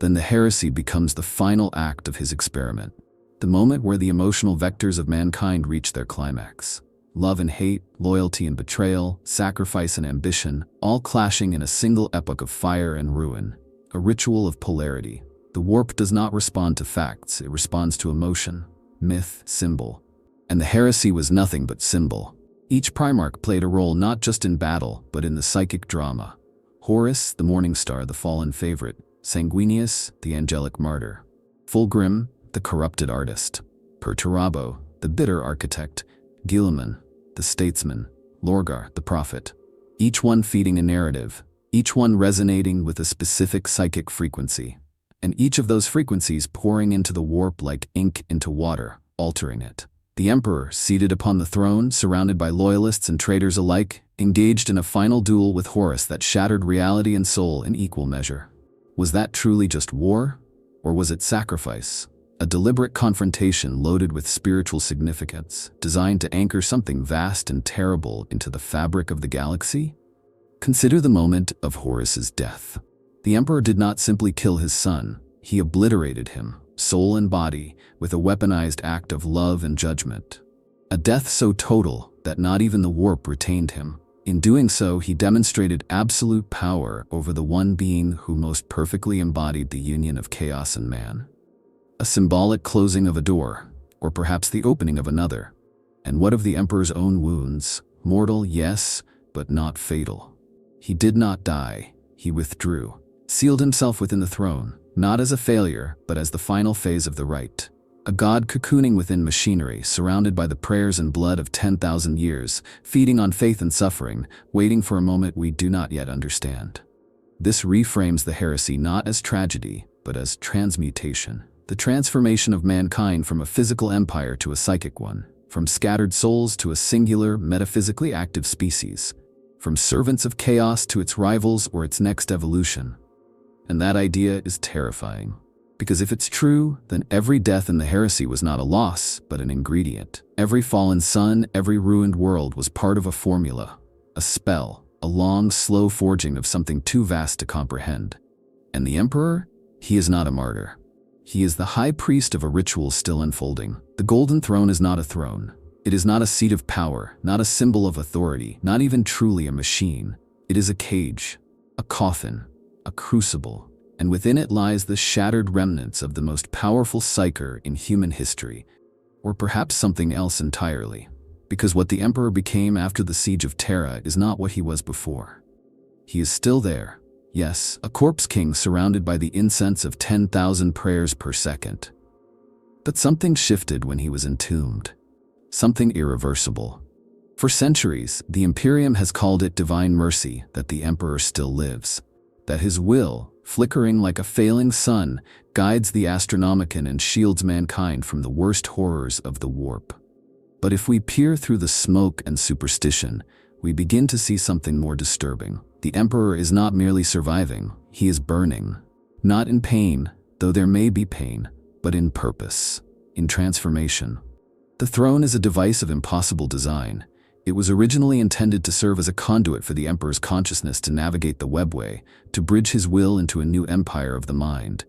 then the heresy becomes the final act of his experiment. The moment where the emotional vectors of mankind reach their climax. Love and hate, loyalty and betrayal, sacrifice and ambition, all clashing in a single epoch of fire and ruin. A ritual of polarity. The warp does not respond to facts, it responds to emotion, myth, symbol. And the heresy was nothing but symbol. Each Primarch played a role not just in battle, but in the psychic drama. Horus, the morning star, the fallen favorite. Sanguinius, the angelic martyr. Fulgrim, the corrupted artist. Perturabo, the bitter architect. Guilliman, the statesman. Lorgar, the prophet. Each one feeding a narrative, each one resonating with a specific psychic frequency. And each of those frequencies pouring into the warp like ink into water, altering it. The Emperor, seated upon the throne, surrounded by loyalists and traitors alike, engaged in a final duel with Horus that shattered reality and soul in equal measure. Was that truly just war? Or was it sacrifice? A deliberate confrontation loaded with spiritual significance, designed to anchor something vast and terrible into the fabric of the galaxy? Consider the moment of Horus's death. The Emperor did not simply kill his son, he obliterated him, soul and body, with a weaponized act of love and judgment. A death so total that not even the warp retained him. In doing so, he demonstrated absolute power over the one being who most perfectly embodied the union of chaos and man. A symbolic closing of a door, or perhaps the opening of another. And what of the emperor's own wounds? Mortal, yes, but not fatal. He did not die. He withdrew, sealed himself within the throne, not as a failure, but as the final phase of the rite. A god cocooning within machinery, surrounded by the prayers and blood of 10,000 years, feeding on faith and suffering, waiting for a moment we do not yet understand. This reframes the heresy not as tragedy, but as transmutation. The transformation of mankind from a physical empire to a psychic one, from scattered souls to a singular, metaphysically active species, from servants of chaos to its rivals or its next evolution. And that idea is terrifying. Because if it's true, then every death in the heresy was not a loss, but an ingredient. Every fallen sun, every ruined world was part of a formula, a spell, a long, slow forging of something too vast to comprehend. And the emperor? He is not a martyr. He is the high priest of a ritual still unfolding. The golden throne is not a throne. It is not a seat of power, not a symbol of authority, not even truly a machine. It is a cage, a coffin, a crucible. And within it lies the shattered remnants of the most powerful psyker in human history, or perhaps something else entirely, because what the emperor became after the siege of Terra is not what he was before. He is still there, yes, a corpse king surrounded by the incense of 10,000 prayers per second. But something shifted when he was entombed, something irreversible. For centuries, the Imperium has called it divine mercy that the emperor still lives, that his will, flickering like a failing sun, guides the Astronomicon and shields mankind from the worst horrors of the warp. But if we peer through the smoke and superstition, we begin to see something more disturbing. The emperor is not merely surviving, he is burning. Not in pain, though there may be pain, but in purpose, in transformation. The throne is a device of impossible design. It was originally intended to serve as a conduit for the emperor's consciousness to navigate the webway, to bridge his will into a new empire of the mind.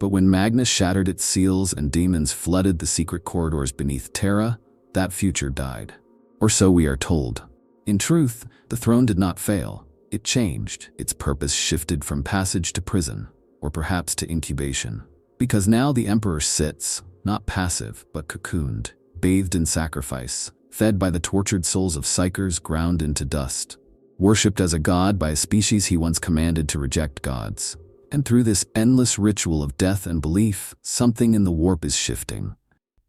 But when Magnus shattered its seals and demons flooded the secret corridors beneath Terra, that future died. Or so we are told. In truth, the throne did not fail. It changed. Its purpose shifted from passage to prison, or perhaps to incubation. Because now the emperor sits, not passive, but cocooned, bathed in sacrifice, fed by the tortured souls of psychers ground into dust, worshipped as a god by a species he once commanded to reject gods. And through this endless ritual of death and belief, something in the warp is shifting.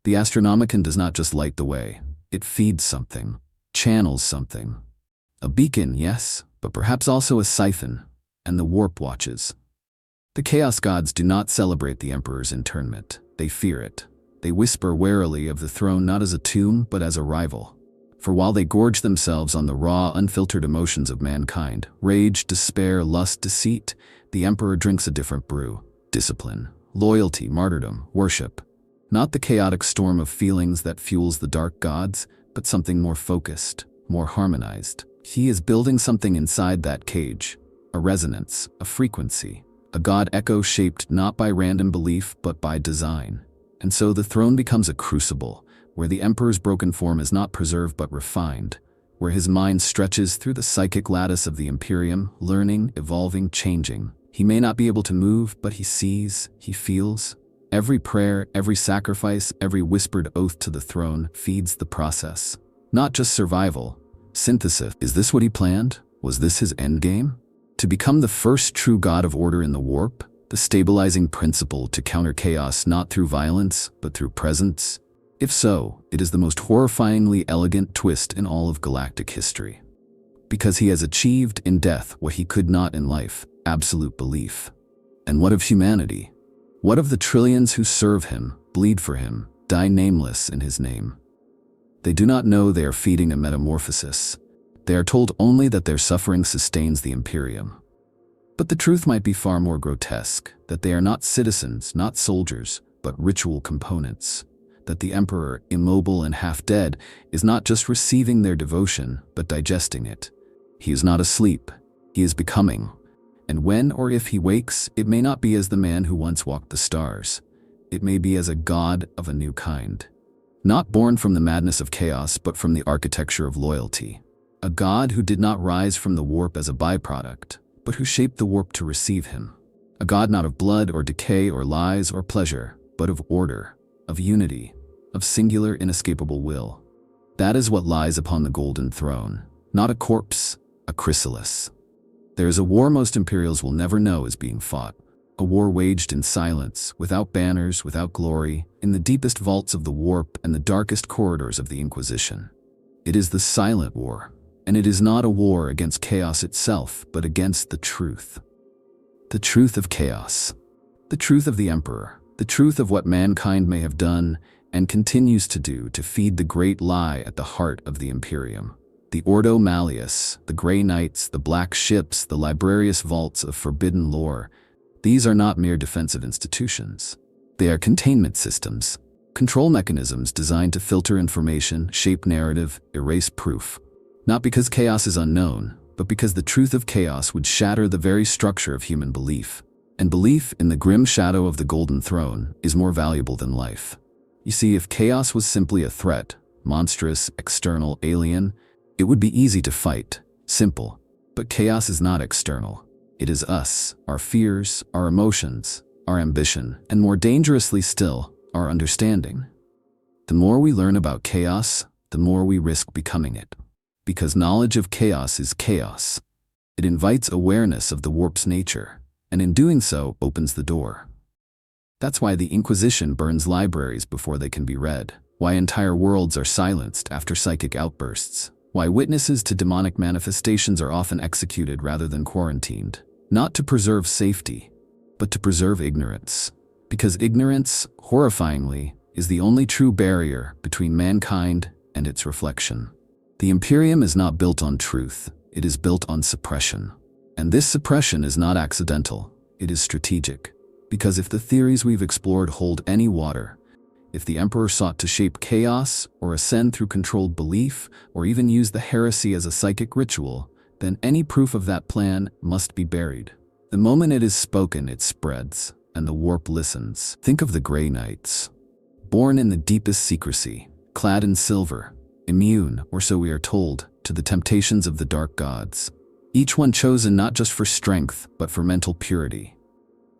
The Astronomicon does not just light the way, it feeds something, channels something. A beacon, yes, but perhaps also a siphon, and the warp watches. The Chaos Gods do not celebrate the Emperor's internment, they fear it. They whisper warily of the throne not as a tomb, but as a rival. For while they gorge themselves on the raw, unfiltered emotions of mankind, rage, despair, lust, deceit, the Emperor drinks a different brew. Discipline, loyalty, martyrdom, worship. Not the chaotic storm of feelings that fuels the dark gods, but something more focused, more harmonized. He is building something inside that cage, a resonance, a frequency, a god echo shaped not by random belief, but by design. And so the throne becomes a crucible, where the emperor's broken form is not preserved but refined, where his mind stretches through the psychic lattice of the Imperium, learning, evolving, changing. He may not be able to move, but he sees, he feels. Every prayer, every sacrifice, every whispered oath to the throne feeds the process. Not just survival, synthesis. Is this what he planned? Was this his endgame? To become the first true god of order in the warp? The stabilizing principle to counter chaos not through violence, but through presence? If so, it is the most horrifyingly elegant twist in all of galactic history. Because he has achieved in death what he could not in life, absolute belief. And what of humanity? What of the trillions who serve him, bleed for him, die nameless in his name? They do not know they are feeding a metamorphosis. They are told only that their suffering sustains the Imperium. But the truth might be far more grotesque, that they are not citizens, not soldiers, but ritual components. That the Emperor, immobile and half-dead, is not just receiving their devotion, but digesting it. He is not asleep, he is becoming. And when or if he wakes, it may not be as the man who once walked the stars. It may be as a god of a new kind. Not born from the madness of chaos, but from the architecture of loyalty. A god who did not rise from the warp as a byproduct, but who shaped the warp to receive him. A god not of blood or decay or lies or pleasure, but of order, of unity, of singular inescapable will. That is what lies upon the golden throne, not a corpse, a chrysalis. There is a war most imperials will never know is being fought. A war waged in silence, without banners, without glory, in the deepest vaults of the warp and the darkest corridors of the Inquisition. It is the silent war, and it is not a war against chaos itself, but against the truth. The truth of chaos. The truth of the Emperor. The truth of what mankind may have done and continues to do to feed the great lie at the heart of the Imperium. The Ordo Malleus, the Grey Knights, the Black Ships, the librarious vaults of forbidden lore. These are not mere defensive institutions. They are containment systems, control mechanisms designed to filter information, shape narrative, erase proof. Not because chaos is unknown, but because the truth of chaos would shatter the very structure of human belief. And belief in the grim shadow of the Golden Throne is more valuable than life. You see, if chaos was simply a threat, monstrous, external, alien, it would be easy to fight, simple. But chaos is not external. It is us, our fears, our emotions, our ambition, and more dangerously still, our understanding. The more we learn about chaos, the more we risk becoming it. Because knowledge of chaos is chaos. It invites awareness of the warp's nature, and in doing so, opens the door. That's why the Inquisition burns libraries before they can be read, why entire worlds are silenced after psychic outbursts, why witnesses to demonic manifestations are often executed rather than quarantined, not to preserve safety, but to preserve ignorance. Because ignorance, horrifyingly, is the only true barrier between mankind and its reflection. The Imperium is not built on truth, it is built on suppression. And this suppression is not accidental, it is strategic. Because if the theories we've explored hold any water, if the Emperor sought to shape chaos or ascend through controlled belief or even use the heresy as a psychic ritual, then any proof of that plan must be buried. The moment it is spoken, it spreads, and the warp listens. Think of the Grey Knights. Born in the deepest secrecy, clad in silver, immune, or so we are told, to the temptations of the dark gods. Each one chosen not just for strength, but for mental purity.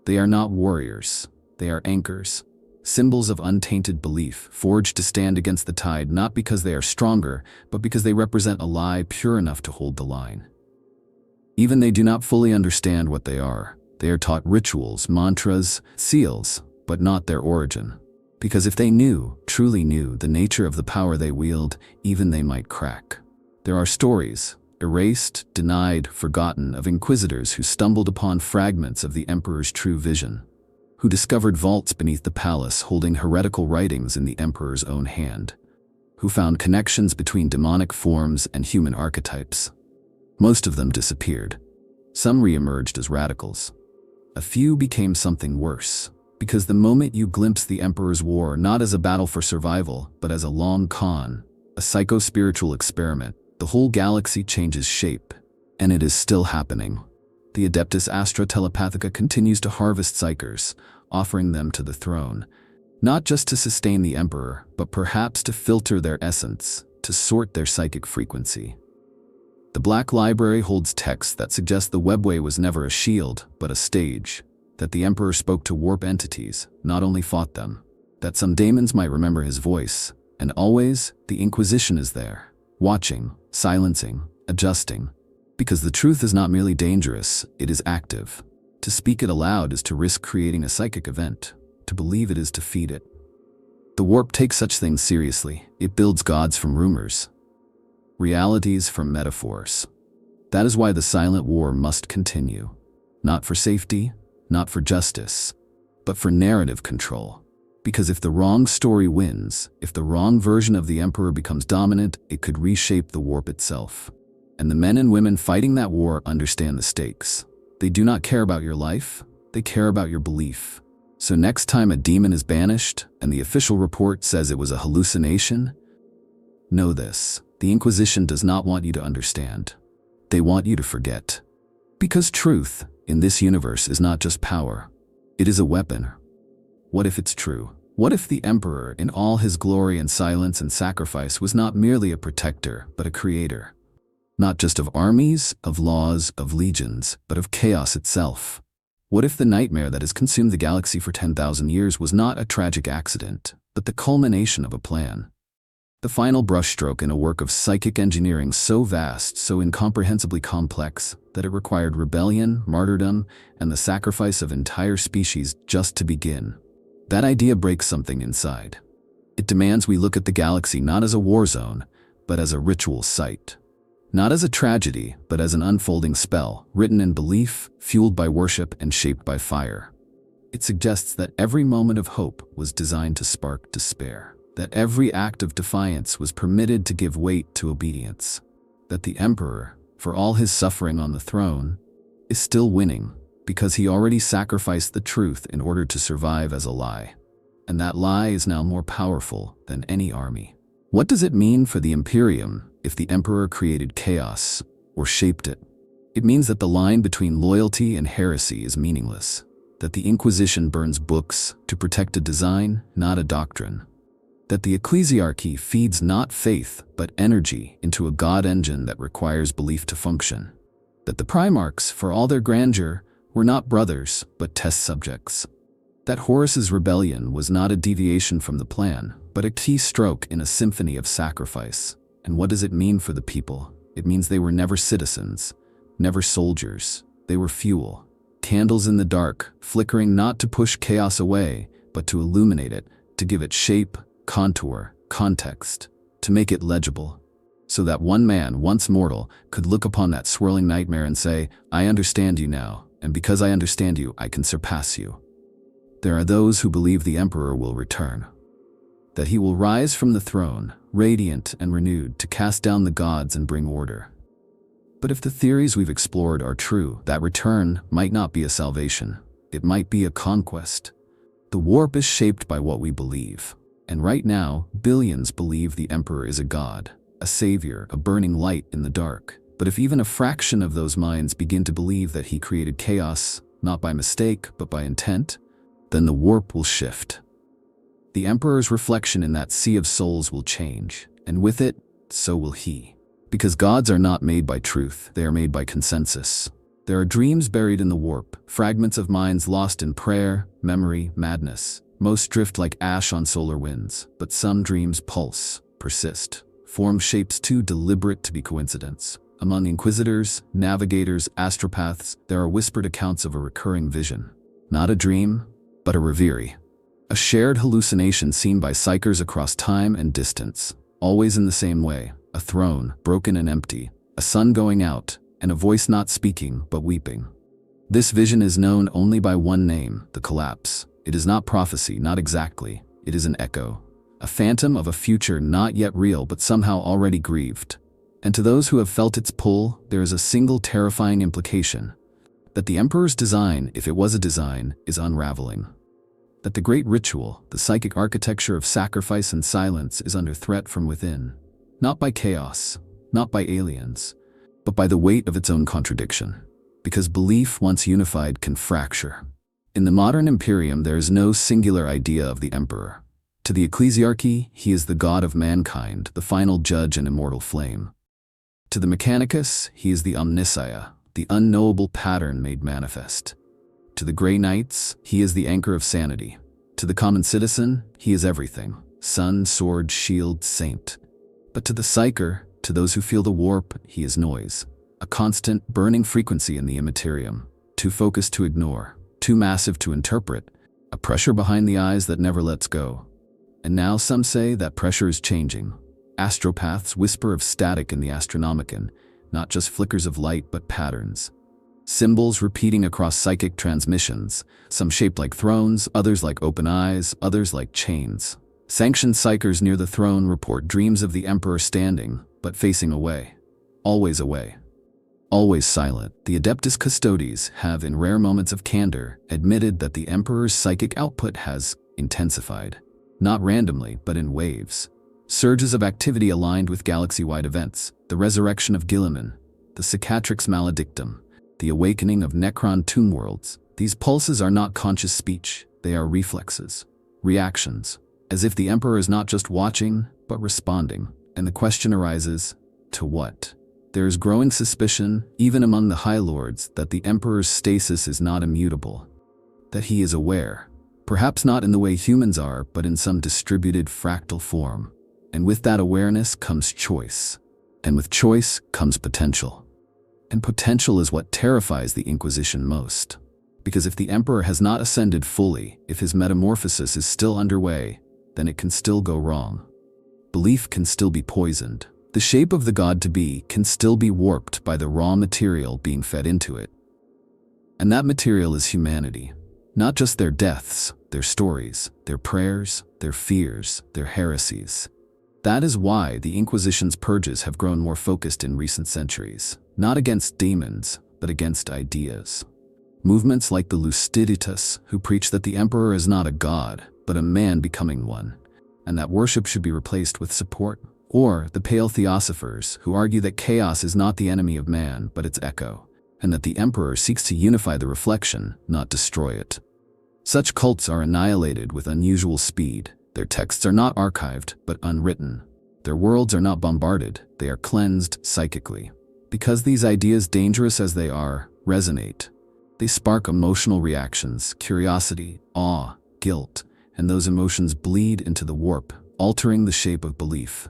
They are not warriors, they are anchors. Symbols of untainted belief, forged to stand against the tide not because they are stronger, but because they represent a lie pure enough to hold the line. Even they do not fully understand what they are taught rituals, mantras, seals, but not their origin. Because if they knew, truly knew, the nature of the power they wield, even they might crack. There are stories, erased, denied, forgotten, of inquisitors who stumbled upon fragments of the Emperor's true vision, who discovered vaults beneath the palace holding heretical writings in the Emperor's own hand, who found connections between demonic forms and human archetypes. Most of them disappeared. Some re-emerged as radicals. A few became something worse, because the moment you glimpse the Emperor's war not as a battle for survival, but as a long con, a psycho-spiritual experiment, the whole galaxy changes shape, and it is still happening. The Adeptus Astra Telepathica continues to harvest psychers, offering them to the throne, not just to sustain the Emperor, but perhaps to filter their essence, to sort their psychic frequency. The Black Library holds texts that suggest the webway was never a shield, but a stage, that the Emperor spoke to warp entities, not only fought them, that some daemons might remember his voice, and always, the Inquisition is there, watching, silencing, adjusting. Because the truth is not merely dangerous, it is active. To speak it aloud is to risk creating a psychic event. To believe it is to feed it. The warp takes such things seriously. It builds gods from rumors, realities from metaphors. That is why the silent war must continue. Not for safety, not for justice, but for narrative control. Because if the wrong story wins, if the wrong version of the Emperor becomes dominant, it could reshape the warp itself. And the men and women fighting that war understand the stakes. They do not care about your life, they care about your belief. So next time a demon is banished, and the official report says it was a hallucination, know this, the Inquisition does not want you to understand. They want you to forget. Because truth, in this universe, is not just power, it is a weapon. What if it's true? What if the Emperor, in all his glory and silence and sacrifice, was not merely a protector, but a creator? Not just of armies, of laws, of legions, but of chaos itself. What if the nightmare that has consumed the galaxy for 10,000 years was not a tragic accident, but the culmination of a plan? The final brushstroke in a work of psychic engineering so vast, so incomprehensibly complex, that it required rebellion, martyrdom, and the sacrifice of entire species just to begin. That idea breaks something inside. It demands we look at the galaxy not as a war zone, but as a ritual site. Not as a tragedy, but as an unfolding spell, written in belief, fueled by worship, and shaped by fire. It suggests that every moment of hope was designed to spark despair, that every act of defiance was permitted to give weight to obedience, that the Emperor, for all his suffering on the throne, is still winning, because he already sacrificed the truth in order to survive as a lie. And that lie is now more powerful than any army. What does it mean for the Imperium if the Emperor created chaos, or shaped it? It means that the line between loyalty and heresy is meaningless, that the Inquisition burns books to protect a design, not a doctrine, that the ecclesiarchy feeds not faith but energy into a god engine that requires belief to function, that the Primarchs, for all their grandeur, were not brothers but test subjects, that Horus's rebellion was not a deviation from the plan, but a key stroke in a symphony of sacrifice. And what does it mean for the people? It means they were never citizens, never soldiers. They were fuel, candles in the dark, flickering not to push chaos away, but to illuminate it, to give it shape, contour, context, to make it legible, so that one man, once mortal, could look upon that swirling nightmare and say, I understand you now, and because I understand you, I can surpass you. There are those who believe the Emperor will return, that he will rise from the throne, radiant and renewed, to cast down the gods and bring order. But if the theories we've explored are true, that return might not be a salvation. It might be a conquest. The warp is shaped by what we believe. And right now, billions believe the Emperor is a god, a savior, a burning light in the dark. But if even a fraction of those minds begin to believe that he created chaos, not by mistake, but by intent, then the warp will shift. The Emperor's reflection in that sea of souls will change, and with it, so will he. Because gods are not made by truth, they are made by consensus. There are dreams buried in the warp, fragments of minds lost in prayer, memory, madness. Most drift like ash on solar winds, but some dreams pulse, persist, form shapes too deliberate to be coincidence. Among inquisitors, navigators, astropaths, there are whispered accounts of a recurring vision. Not a dream, but a reverie. A shared hallucination seen by psychers across time and distance, always in the same way. A throne, broken and empty, a sun going out, and a voice not speaking but weeping. This vision is known only by one name, the collapse. It is not prophecy, not exactly. It is an echo, a phantom of a future not yet real but somehow already grieved. And to those who have felt its pull, there is a single terrifying implication, that the Emperor's design, if it was a design, is unraveling. That the great ritual, the psychic architecture of sacrifice and silence, is under threat from within. Not by chaos, not by aliens, but by the weight of its own contradiction. Because belief, once unified, can fracture. In the modern Imperium, there is no singular idea of the Emperor. To the ecclesiarchy, he is the god of mankind, the final judge and immortal flame. To the Mechanicus, he is the omnissiah, the unknowable pattern made manifest. To the Grey Knights, he is the anchor of sanity. To the common citizen, he is everything, sun, sword, shield, saint. But to the psyker, to those who feel the warp, he is noise, a constant, burning frequency in the immaterium, too focused to ignore, too massive to interpret, a pressure behind the eyes that never lets go. And now some say that pressure is changing. Astropaths whisper of static in the Astronomicon, not just flickers of light but patterns. Symbols repeating across psychic transmissions, some shaped like thrones, others like open eyes, others like chains. Sanctioned psychers near the throne report dreams of the Emperor standing, but facing away. Always away. Always silent. The Adeptus Custodes have, in rare moments of candor, admitted that the Emperor's psychic output has intensified. Not randomly, but in waves. Surges of activity aligned with galaxy-wide events. The resurrection of Guilliman, the Cicatrix Maledictum, the awakening of Necron tomb worlds. These pulses are not conscious speech, they are reflexes, reactions, as if the Emperor is not just watching, but responding. And the question arises, to what? There is growing suspicion, even among the High Lords, that the Emperor's stasis is not immutable, that he is aware, perhaps not in the way humans are, but in some distributed fractal form. And with that awareness comes choice. And with choice comes potential. And potential is what terrifies the Inquisition most. Because if the Emperor has not ascended fully, if his metamorphosis is still underway, then it can still go wrong. Belief can still be poisoned. The shape of the god-to-be can still be warped by the raw material being fed into it. And that material is humanity. Not just their deaths, their stories, their prayers, their fears, their heresies. That is why the Inquisition's purges have grown more focused in recent centuries, not against demons, but against ideas. Movements like the Luciditas, who preach that the Emperor is not a god, but a man becoming one, and that worship should be replaced with support. Or the Pale Theosophers, who argue that chaos is not the enemy of man, but its echo, and that the Emperor seeks to unify the reflection, not destroy it. Such cults are annihilated with unusual speed. Their texts are not archived, but unwritten. Their worlds are not bombarded, they are cleansed psychically. Because these ideas, dangerous as they are, resonate. They spark emotional reactions, curiosity, awe, guilt, and those emotions bleed into the warp, altering the shape of belief.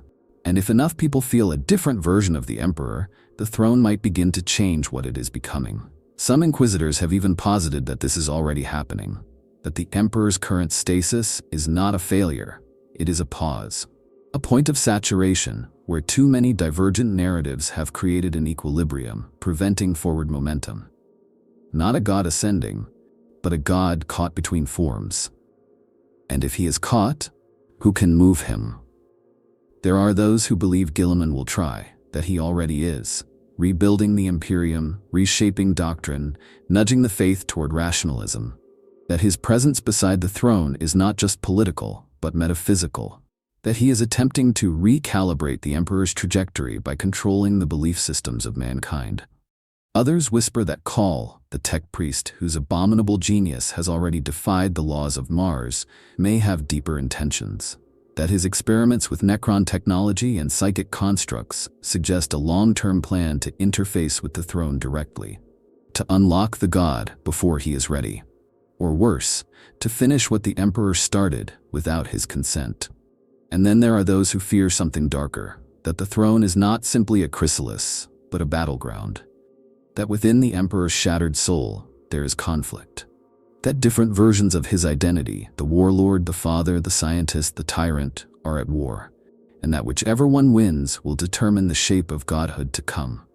And if enough people feel a different version of the Emperor, the throne might begin to change what it is becoming. Some inquisitors have even posited that this is already happening, that the Emperor's current stasis is not a failure, it is a pause. A point of saturation, where too many divergent narratives have created an equilibrium, preventing forward momentum. Not a god ascending, but a god caught between forms. And if he is caught, who can move him? There are those who believe Guilliman will try, that he already is, rebuilding the Imperium, reshaping doctrine, nudging the faith toward rationalism. That his presence beside the throne is not just political, but metaphysical. That he is attempting to recalibrate the Emperor's trajectory by controlling the belief systems of mankind. Others whisper that Kaul, the tech priest whose abominable genius has already defied the laws of Mars, may have deeper intentions. That his experiments with Necron technology and psychic constructs suggest a long-term plan to interface with the throne directly. To unlock the god before he is ready. Or worse, to finish what the Emperor started without his consent. And then there are those who fear something darker, that the throne is not simply a chrysalis, but a battleground. That within the Emperor's shattered soul, there is conflict. That different versions of his identity, the warlord, the father, the scientist, the tyrant, are at war, and that whichever one wins will determine the shape of godhood to come.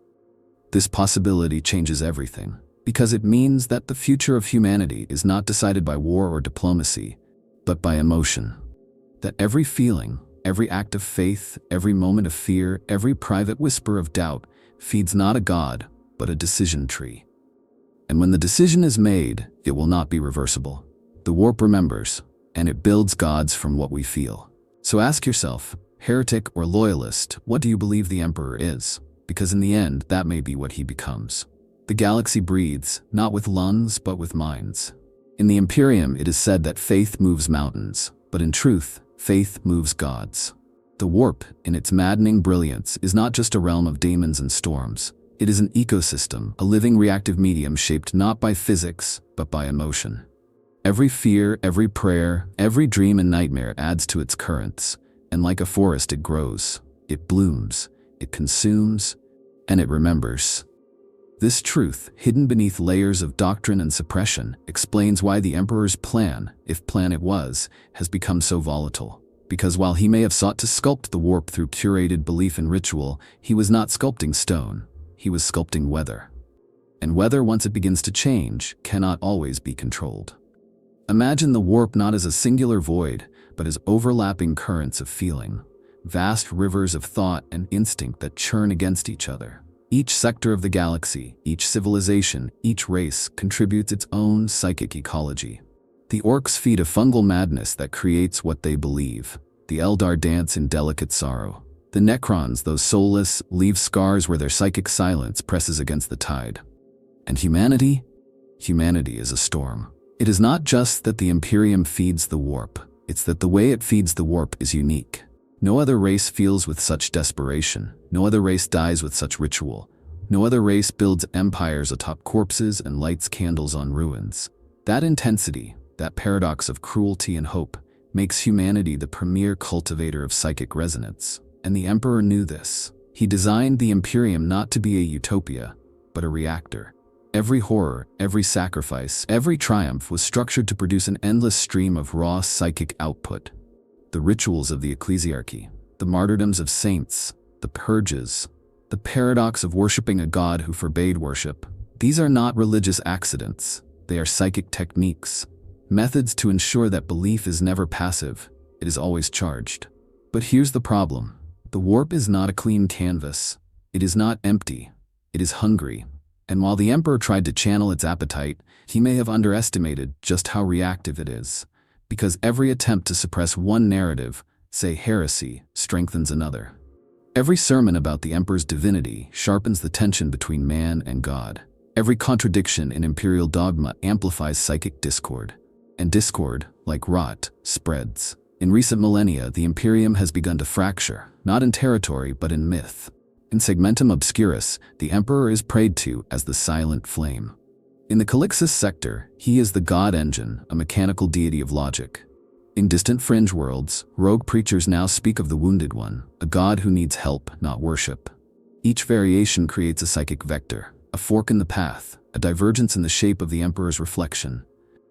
This possibility changes everything, because it means that the future of humanity is not decided by war or diplomacy, but by emotion. That every feeling, every act of faith, every moment of fear, every private whisper of doubt feeds not a god, but a decision tree. And when the decision is made, it will not be reversible. The warp remembers, and it builds gods from what we feel. So ask yourself, heretic or loyalist, what do you believe the Emperor is? Because in the end, that may be what he becomes. The galaxy breathes, not with lungs, but with minds. In the Imperium, it is said that faith moves mountains, but in truth, faith moves gods. The warp, in its maddening brilliance, is not just a realm of daemons and storms. It is an ecosystem, a living reactive medium shaped not by physics, but by emotion. Every fear, every prayer, every dream and nightmare adds to its currents, and like a forest it grows, it blooms, it consumes, and it remembers. This truth, hidden beneath layers of doctrine and suppression, explains why the Emperor's plan, if plan it was, has become so volatile. Because while he may have sought to sculpt the warp through curated belief and ritual, he was not sculpting stone. He was sculpting weather. And weather, once it begins to change, cannot always be controlled. Imagine the warp not as a singular void, but as overlapping currents of feeling, vast rivers of thought and instinct that churn against each other. Each sector of the galaxy, each civilization, each race contributes its own psychic ecology. The orcs feed a fungal madness that creates what they believe. The Eldar dance in delicate sorrow. The Necrons, those soulless, leave scars where their psychic silence presses against the tide. And humanity? Humanity is a storm. It is not just that the Imperium feeds the warp, it's that the way it feeds the warp is unique. No other race feels with such desperation. No other race dies with such ritual. No other race builds empires atop corpses and lights candles on ruins. That intensity, that paradox of cruelty and hope, makes humanity the premier cultivator of psychic resonance. And the Emperor knew this. He designed the Imperium not to be a utopia, but a reactor. Every horror, every sacrifice, every triumph was structured to produce an endless stream of raw psychic output. The rituals of the ecclesiarchy, the martyrdoms of saints, the purges, the paradox of worshipping a god who forbade worship. These are not religious accidents. They are psychic techniques, methods to ensure that belief is never passive, it is always charged. But here's the problem. The warp is not a clean canvas. It is not empty. It is hungry. And while the Emperor tried to channel its appetite, he may have underestimated just how reactive it is. Because every attempt to suppress one narrative, say heresy, strengthens another. Every sermon about the Emperor's divinity sharpens the tension between man and God. Every contradiction in imperial dogma amplifies psychic discord. And discord, like rot, spreads. In recent millennia, the Imperium has begun to fracture, not in territory but in myth. In Segmentum Obscurus, the Emperor is prayed to as the silent flame. In the Calixis sector, he is the god engine, a mechanical deity of logic. In distant fringe worlds, rogue preachers now speak of the Wounded One, a god who needs help, not worship. Each variation creates a psychic vector, a fork in the path, a divergence in the shape of the Emperor's reflection.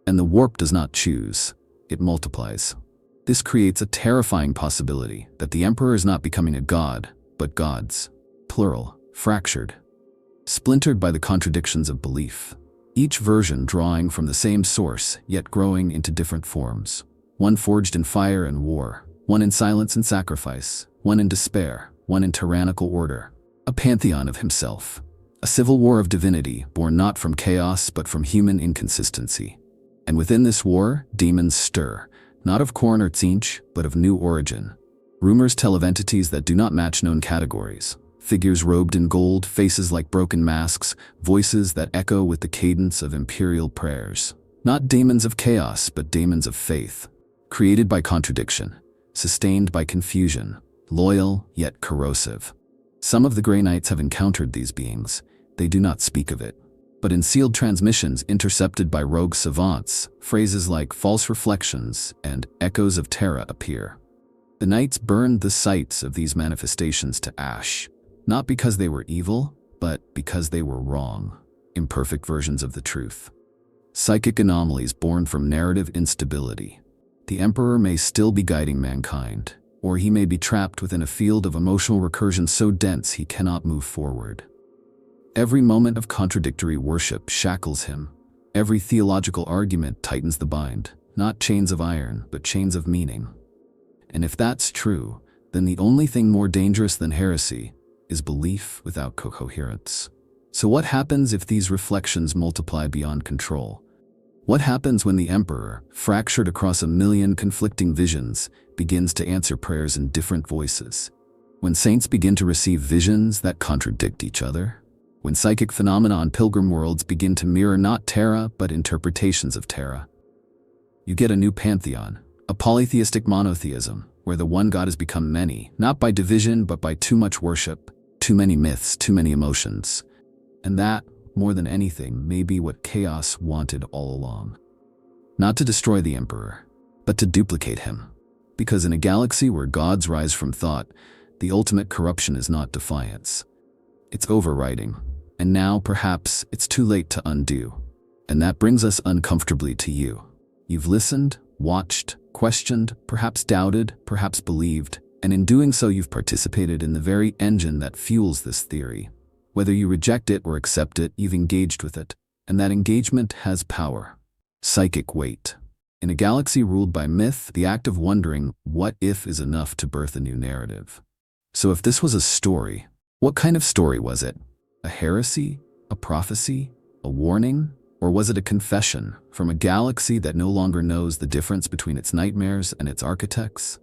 And the warp does not choose, it multiplies. This creates a terrifying possibility that the Emperor is not becoming a god, but gods. Plural, fractured. Splintered by the contradictions of belief. Each version drawing from the same source, yet growing into different forms. One forged in fire and war, one in silence and sacrifice, one in despair, one in tyrannical order. A pantheon of himself. A civil war of divinity, born not from chaos but from human inconsistency. And within this war, demons stir, not of Korn or Tzeentch, but of new origin. Rumors tell of entities that do not match known categories. Figures robed in gold, faces like broken masks, voices that echo with the cadence of imperial prayers. Not daemons of chaos, but daemons of faith. Created by contradiction, sustained by confusion, loyal yet corrosive. Some of the Grey Knights have encountered these beings. They do not speak of it. But in sealed transmissions intercepted by rogue savants, phrases like false reflections and echoes of terra appear. The knights burned the sites of these manifestations to ash, not because they were evil, but because they were wrong, imperfect versions of the truth. Psychic anomalies born from narrative instability. The Emperor may still be guiding mankind, or he may be trapped within a field of emotional recursion so dense he cannot move forward. Every moment of contradictory worship shackles him. Every theological argument tightens the bind, not chains of iron, but chains of meaning. And if that's true, then the only thing more dangerous than heresy is belief without coherence. So what happens if these reflections multiply beyond control? What happens when the Emperor, fractured across a million conflicting visions, begins to answer prayers in different voices? When saints begin to receive visions that contradict each other? When psychic phenomena on pilgrim worlds begin to mirror not terra, but interpretations of terra? You get a new pantheon, a polytheistic monotheism, where the one God has become many, not by division, but by too much worship, too many myths, too many emotions. And that, more than anything, may be what chaos wanted all along. Not to destroy the Emperor, but to duplicate him. Because in a galaxy where gods rise from thought, the ultimate corruption is not defiance. It's overriding. And now, perhaps, it's too late to undo. And that brings us uncomfortably to you. You've listened, watched, questioned, perhaps doubted, perhaps believed, and in doing so you've participated in the very engine that fuels this theory. Whether you reject it or accept it, you've engaged with it, and that engagement has power. Psychic weight. In a galaxy ruled by myth, the act of wondering what if is enough to birth a new narrative. So if this was a story, what kind of story was it? A heresy? A prophecy? A warning? Or was it a confession from a galaxy that no longer knows the difference between its nightmares and its architects?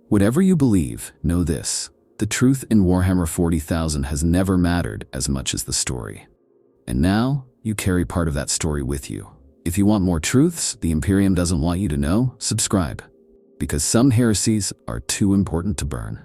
Whatever you believe, know this. The truth in Warhammer 40,000 has never mattered as much as the story. And now, you carry part of that story with you. If you want more truths the Imperium doesn't want you to know, subscribe. because some heresies are too important to burn.